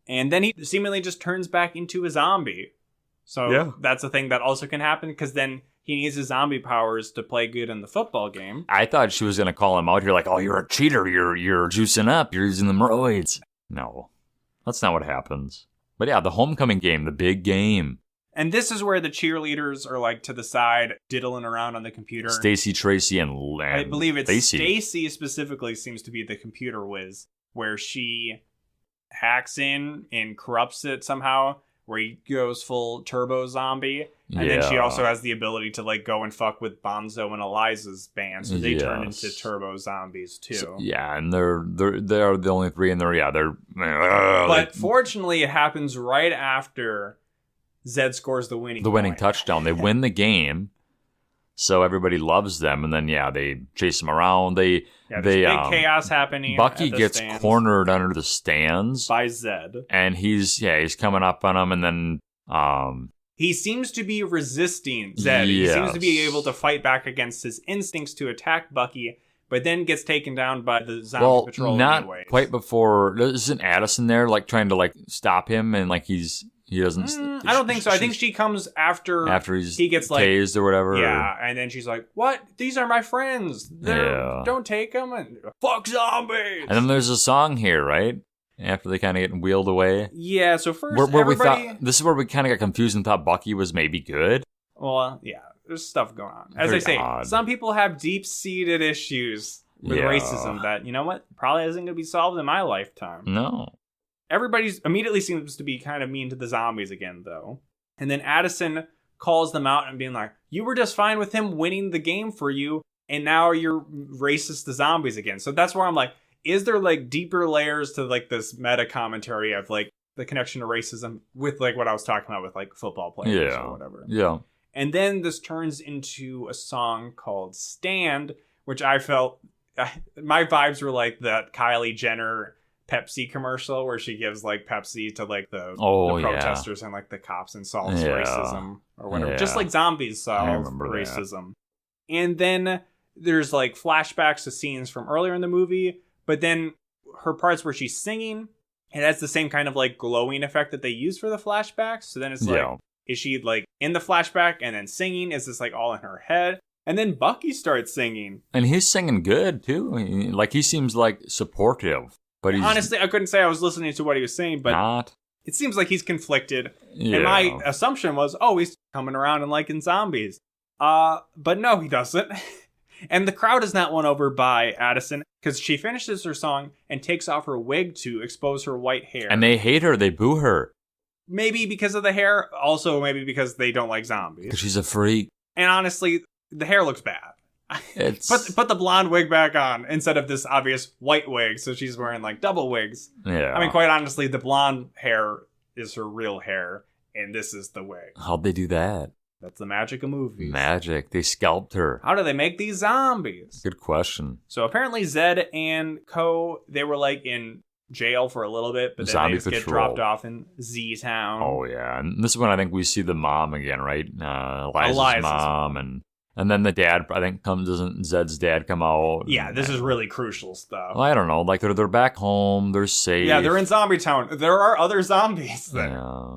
And then he seemingly just turns back into a zombie. So that's a thing that also can happen, because then he needs his zombie powers to play good in the football game. I thought she was going to call him out. You're like, oh, you're a cheater. You're juicing up. You're using the roids. No, that's not what happens. But yeah, the homecoming game, the big game. And this is where the cheerleaders are, like, to the side, diddling around on the computer. Stacy, Tracy, and I believe it's Stacy specifically seems to be the computer whiz, where she hacks in and corrupts it somehow, where he goes full turbo zombie. And then she also has the ability to, like, go and fuck with Bonzo and Eliza's band, so they turn into turbo zombies, too. So, and they're the only three, and they're... But fortunately, it happens right after Zed scores the winning touchdown. They win the game, so everybody loves them. And then they chase them around. There's big chaos happening. Bucky gets cornered under the stands by Zed, and he's coming up on him. And then he seems to be resisting Zed. He seems to be able to fight back against his instincts to attack Bucky, but then gets taken down by the zombie patrol. Not anyways. Quite before. Isn't Addison there, like trying to like stop him, and like he doesn't. I don't think so. I think she comes after he gets like tased or whatever. Yeah, and then she's like, "What? These are my friends. Don't take them." And fuck zombies. And then there's a song here, right? After they kind of get wheeled away. Yeah. So first, this is where we kind of got confused and thought Bucky was maybe good. Well, yeah. There's stuff going on. As I say, some people have deep-seated issues with racism that, you know what, probably isn't going to be solved in my lifetime. No. Everybody immediately seems to be kind of mean to the zombies again, though. And then Addison calls them out and being like, you were just fine with him winning the game for you, and now you're racist to zombies again. So that's where I'm like, is there like deeper layers to like this meta commentary of like the connection to racism with like what I was talking about with like football players or whatever? Yeah. And then this turns into a song called Stand, which I felt, my vibes were like that Kylie Jenner Pepsi commercial where she gives like Pepsi to like the protesters and like the cops and solves racism or whatever. Just like Zombies solve racism. That. And then there's like flashbacks to scenes from earlier in the movie, but then her parts where she's singing, it has the same kind of like glowing effect that they use for the flashbacks. So then it's like, is she like in the flashback and then singing? Is this like all in her head? And then Bucky starts singing. And he's singing good too. Like he seems like supportive. But honestly, I couldn't say I was listening to what he was saying, but it seems like he's conflicted. Yeah. And my assumption was, he's coming around and liking Zombies. But no, he doesn't. And the crowd is not won over by Addison because she finishes her song and takes off her wig to expose her white hair. And they hate her. They boo her. Maybe because of the hair. Also, maybe because they don't like zombies. Because she's a freak. And honestly, the hair looks bad. Put the blonde wig back on instead of this obvious white wig, so she's wearing like double wigs. Yeah. I mean, quite honestly, the blonde hair is her real hair, and this is the wig. How'd they do that? That's the magic of movies. Magic. They scalped her. How do they make these zombies? Good question. So apparently Zed and Co, they were like in jail for a little bit, but then they just get dropped off in Z-Town. Oh, yeah. And this is when I think we see the mom again, right? Eliza's mom, and then the dad, I think, doesn't Zed's dad come out? Yeah, this is really crucial stuff. Well, I don't know. Like, they're back home. They're safe. Yeah, they're in Zombie Town. There are other zombies there. Yeah.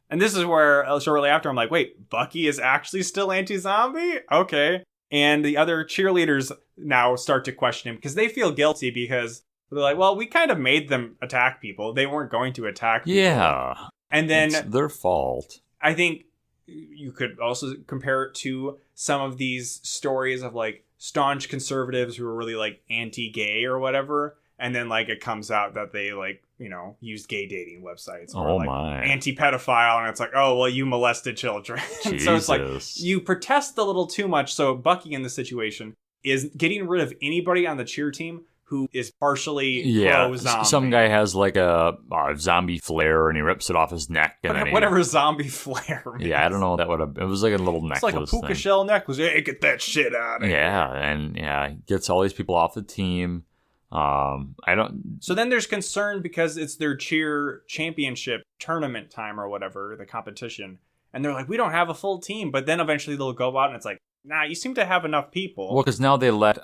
And this is where, shortly after, I'm like, wait, Bucky is actually still anti-zombie? Okay. And the other cheerleaders now start to question him because they feel guilty because they're like, well, we kind of made them attack people. They weren't going to attack people. Yeah. And then it's their fault. I think you could also compare it to some of these stories of like staunch conservatives who are really like anti-gay or whatever. And then like it comes out that they like, used gay dating websites or like anti-pedophile. And it's like, oh, well, you molested children. So it's like you protest a little too much. So Bucky in this situation is getting rid of anybody on the cheer team who is partially pro-zombie. Some guy has like a zombie flare and he rips it off his neck. And whatever zombie flare means. Yeah, I don't know. It was like a little necklace. It's like a puka shell necklace. Hey, get that shit out of here. Yeah, and he gets all these people off the team. So then there's concern because it's their cheer championship tournament time or whatever, the competition. And they're like, we don't have a full team. But then eventually they'll go out and it's like, nah, you seem to have enough people. Well, because now they let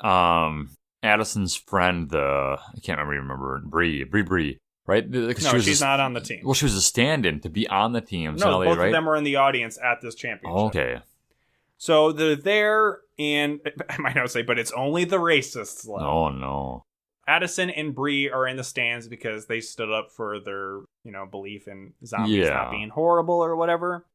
Addison's friend, I can't remember, Bree, right? No, she's not on the team. Well, she was a stand-in to be on the team. No, both of them are in the audience at this championship. Okay. So they're there, and I might not say, but it's only the racists left. Oh, no. Addison and Bree are in the stands because they stood up for their, belief in zombies not being horrible or whatever.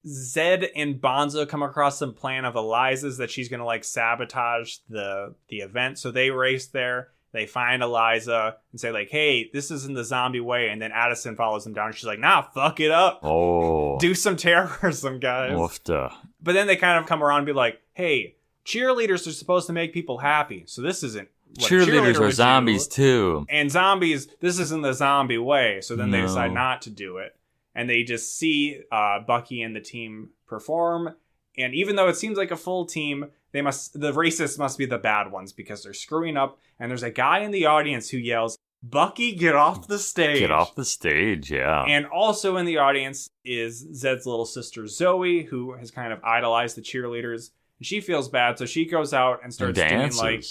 Zed and Bonzo come across some plan of Eliza's that she's going to like sabotage the event. So they race there. They find Eliza and say like, hey, this isn't the zombie way. And then Addison follows them down. And she's like, nah, fuck it up. Oh. Do some terrorism, guys. Woofda. But then they kind of come around and be like, hey, cheerleaders are supposed to make people happy. So this isn't what cheerleaders are zombies too. And zombies, this isn't the zombie way. So then they decide not to do it. And they just see Bucky and the team perform. And even though it seems like a full team, the racists must be the bad ones because they're screwing up. And there's a guy in the audience who yells, Bucky, get off the stage. Get off the stage, yeah. And also in the audience is Zed's little sister Zoe, who has kind of idolized the cheerleaders. And she feels bad, so she goes out and starts doing like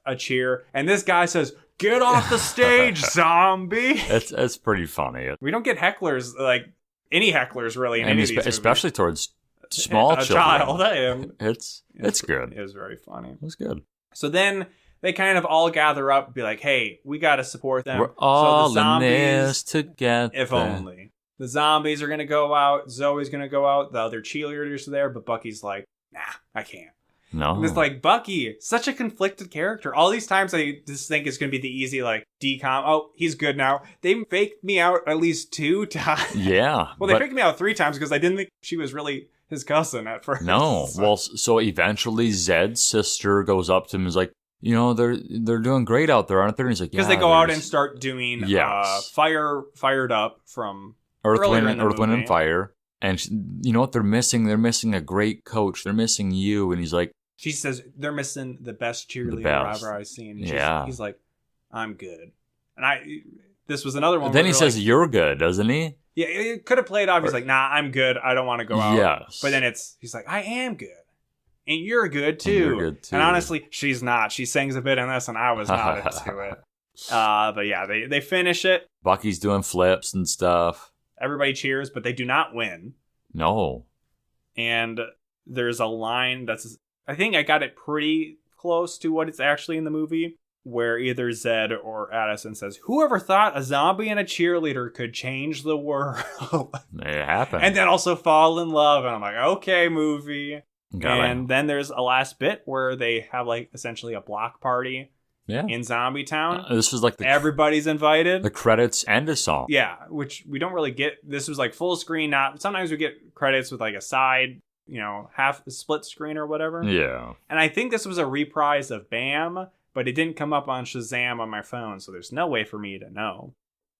a cheer. And this guy says, get off the stage, zombie. It's pretty funny. We don't get hecklers, like any hecklers really in any of these movies. Especially towards small children. Child, I am. It's good. It was very funny. It was good. So then they kind of all gather up and be like, hey, we got to support them. We're all in this together. If only. The zombies are going to go out. Zoe's going to go out. The other cheerleaders are there. But Bucky's like, nah, I can't. No. And it's like, Bucky, such a conflicted character. All these times I just think it's going to be the easy, like, DCOM. Oh, he's good now. They faked me out at least 2 times. Yeah. Well, they faked me out 3 times because I didn't think she was really his cousin at first. No. Well, so eventually Zed's sister goes up to him and is like, they're doing great out there, aren't they? And he's like, because they go out and start doing Fired Up from Earth, Wind, and Fire. And you know what they're missing? They're missing a great coach. They're missing you. And he's like, she says they're missing the best cheerleader I've seen. And he's like, I'm good. And this was another one. Then he says, you're good, doesn't he? Yeah, it could have played off. He's like, nah, I'm good. I don't want to go out. Yes. But then he's like, I am good. And you're good too. And you're good too. And honestly, she's not. She sings a bit in this, and I was not into it. But yeah, they finish it. Bucky's doing flips and stuff. Everybody cheers, but they do not win. No. And there's a line that's, I think I got it pretty close to what it's actually in the movie, where either Zed or Addison says, whoever thought a zombie and a cheerleader could change the world? It happened. And then also fall in love. And I'm like, okay, movie. Then there's a last bit where they have like essentially a block party in Zombie Town. This was like everybody's invited. The credits and a song. Yeah, which we don't really get. This was like full screen. Sometimes we get credits with like a side, half split screen or whatever. Yeah. And I think this was a reprise of Bam, but it didn't come up on Shazam on my phone, so there's no way for me to know.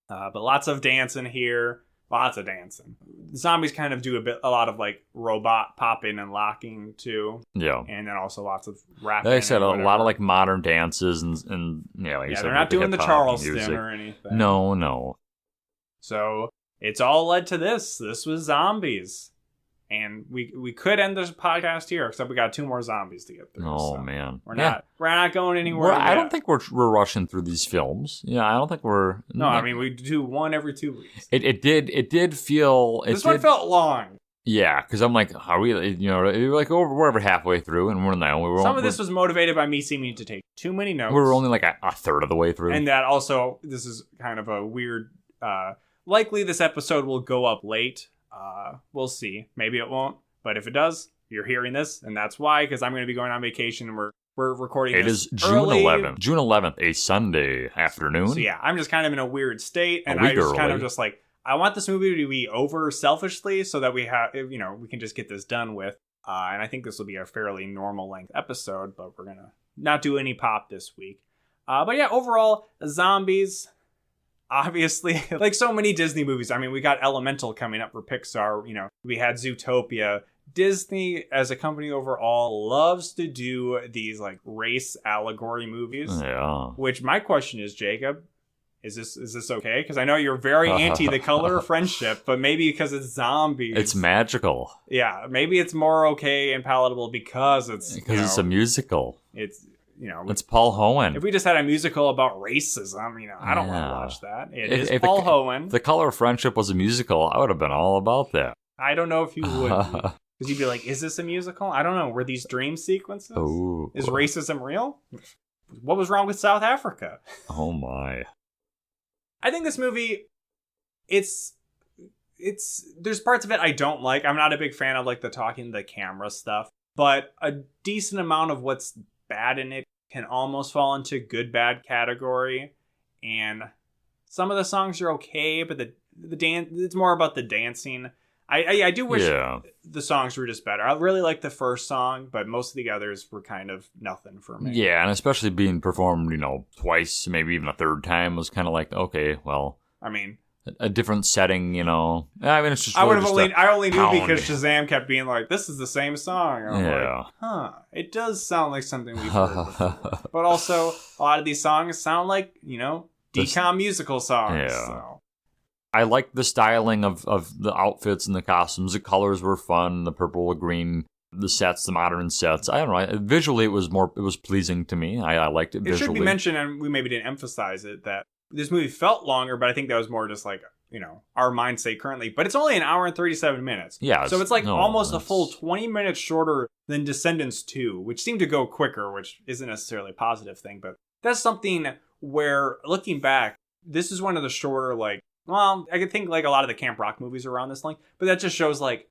But lots of dancing here. Lots of dancing. Zombies kind of do a lot of like robot popping and locking too. Yeah. And then also lots of rapping. Like I said, a lot of like modern dances and like they're not doing the Charleston music or anything. No. So it's all led to this. This was zombies. And we could end this podcast here, except we got 2 more zombies to get through. Oh, so man. We're not going anywhere. I don't think we're rushing through these films. Yeah, I don't think we're... No, I mean, we do one every 2 weeks. It did feel... This one felt long. Yeah, because I'm like, are we, like we're over halfway through, and we're now. Some of this was motivated by me seeming to take too many notes. We were only like a third of the way through. And that also, this is kind of a weird... likely this episode will go up late. We'll see. Maybe it won't. But if it does, you're hearing this, and that's why, because I'm going to be going on vacation, and we're recording this. It is June 11th. June 11th, a Sunday afternoon. So yeah, I'm just kind of in a weird state, and I just kind of just like, I want this movie to be over selfishly so that we have, we can just get this done with. And I think this will be a fairly normal length episode, but we're going to not do any pop this week. But yeah, overall, zombies... Obviously, like so many Disney movies. I mean, we got Elemental coming up for Pixar. We had Zootopia. Disney, as a company overall, loves to do these like race allegory movies. Yeah. Which my question is, Jacob, is this okay? Because I know you're very anti the color of friendship, but maybe because it's zombies, it's magical. Yeah, maybe it's more okay and palatable because it's it's a musical. It's Paul Hoen. If we just had a musical about racism, I don't want to watch that. If Paul Hoen. If The Color of Friendship was a musical, I would have been all about that. I don't know if you would. Because you'd be like, is this a musical? I don't know. Were these dream sequences? Ooh. Is racism real? What was wrong with South Africa? Oh my. I think this movie, it's there's parts of it I don't like. I'm not a big fan of like the talking to the camera stuff. But a decent amount of what's bad in it can almost fall into good bad category, and some of the songs are okay, but the dance, it's more about the dancing. I do wish the songs were just better. I really like the first song, but most of the others were kind of nothing for me. Yeah, and especially being performed, twice, maybe even a third time was kind of like, okay, well, I mean, a different setting, I mean, it's just. I only knew because Shazam kept being like, "This is the same song." And I'm like, it does sound like something we've heard before. But also, a lot of these songs sound like DCOM musical songs. Yeah. So. I liked the styling of the outfits and the costumes. The colors were fun. The purple, the green, the sets, the modern sets. I don't know. Visually, it was pleasing to me. I liked it visually. It should be mentioned, and we maybe didn't emphasize it, that this movie felt longer, but I think that was more just like, our mindset currently. But it's only an hour and 37 minutes. Yeah. So it's like almost a full 20 minutes shorter than Descendants 2, which seemed to go quicker, which isn't necessarily a positive thing. But that's something where, looking back, this is one of the shorter, like, well, I could think like a lot of the Camp Rock movies are around this length, but that just shows like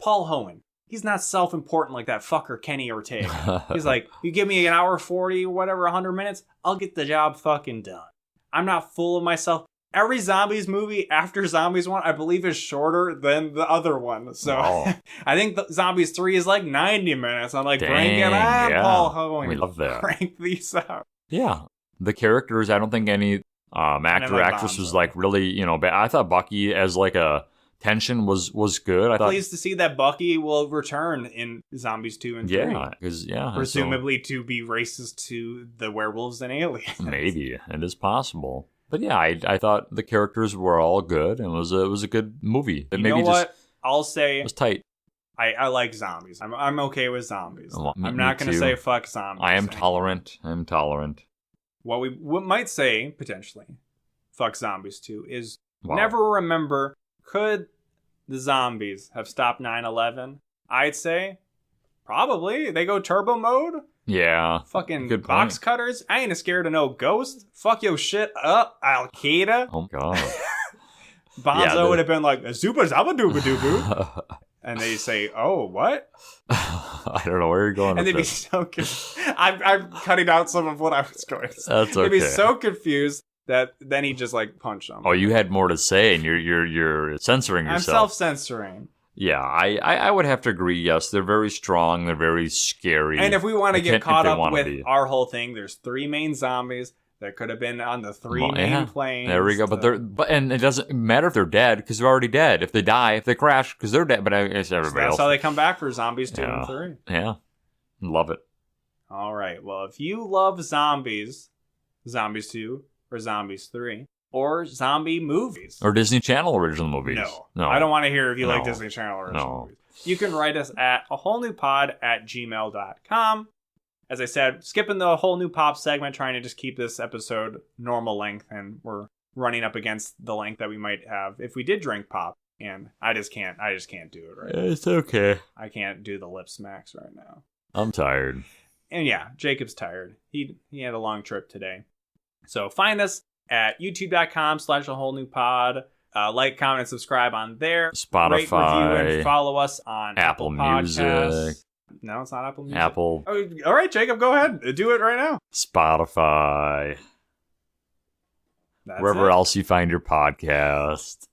Paul Hoen. He's not self-important like that fucker Kenny Ortega. He's like, you give me an hour 40, whatever, 100 minutes, I'll get the job fucking done. I'm not full of myself. Every Zombies movie after Zombies 1, I believe, is shorter than the other one. So I think Zombies 3 is like 90 minutes. I'm like, bring it on, Paul Hoen. We love that. Crank these out. Yeah. The characters, I don't think any actor, actress was like really, bad. I thought Bucky as like a tension was good. I thought, pleased to see that Bucky will return in Zombies 2 and 3. Yeah, because presumably to be racist to the werewolves and aliens. Maybe it is possible. But yeah, I thought the characters were all good, and it was a good movie. You know what? I'll say it was tight. I like zombies. I'm okay with zombies. Well, I'm not going to say fuck zombies. I am tolerant. What we might say, potentially, fuck zombies too, is never remember, could the zombies have stopped 9/11? I'd say probably. They go turbo mode. Yeah. Fucking box cutters. I ain't scared of no ghost. Fuck your shit up, Al Qaeda. Oh, God. Bonzo would have been like, super zabba dooba dooba. And they say, oh, what? I don't know where you're going and with they'd be so confused. I'm cutting out some of what I was going to say. That's okay. They'd be so confused that then he just like punched them. Oh, you had more to say, and you're censoring yourself. I'm self-censoring. Yeah, I would have to agree. Yes, they're very strong. They're very scary. And if we want to get caught up with our whole thing, there's 3 main zombies that could have been on the 3 main planes. There we go. But it doesn't matter if they're dead because they're already dead. If they die, if they crash, because they're dead. But I guess everybody else. That's how they come back for Zombies 2 and 3. Yeah, love it. All right. Well, if you love zombies, Zombies 2 or Zombies 3. Or zombie movies. Or Disney Channel original movies. No. I don't want to hear if you like Disney Channel original movies. You can write us at awholenewpod@gmail.com. As I said, skipping the whole new pop segment, trying to just keep this episode normal length, and we're running up against the length that we might have if we did drink pop. And I just can't do it right now. It's okay. I can't do the lip smacks right now. I'm tired. And yeah, Jacob's tired. He had a long trip today. So find us at youtube.com/awholenewpod. Like, comment, and subscribe on there. Spotify. Rate, review, and follow us on Apple Music. Podcasts. No, it's not Apple Music. Apple. Oh, all right, Jacob, go ahead. Do it right now. Spotify. That's wherever else you find your podcast.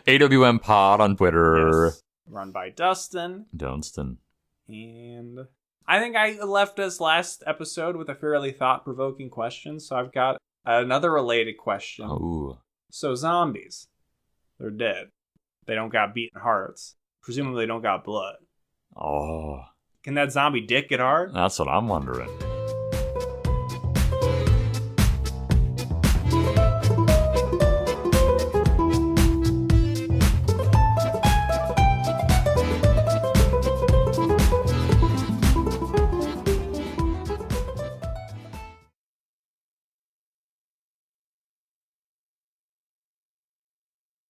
AWM Pod on Twitter. Yes. Run by Dustin. Dunstan. And I think I left us last episode with a fairly thought-provoking question, so I've got another related question. Ooh. So zombies, they're dead. They don't got beating hearts. Presumably they don't got blood. Oh. Can that zombie dick get hard? That's what I'm wondering.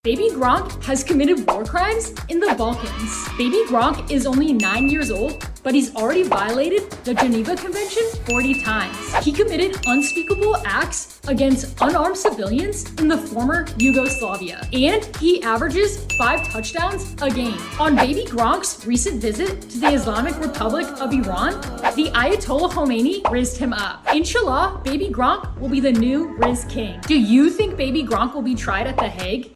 Baby Gronk has committed war crimes in the Balkans. Baby Gronk is only 9 years old, but he's already violated the Geneva Convention 40 times. He committed unspeakable acts against unarmed civilians in the former Yugoslavia, and he averages 5 touchdowns a game. On Baby Gronk's recent visit to the Islamic Republic of Iran, the Ayatollah Khomeini rizzed him up. Inshallah, Baby Gronk will be the new Riz King. Do you think Baby Gronk will be tried at The Hague?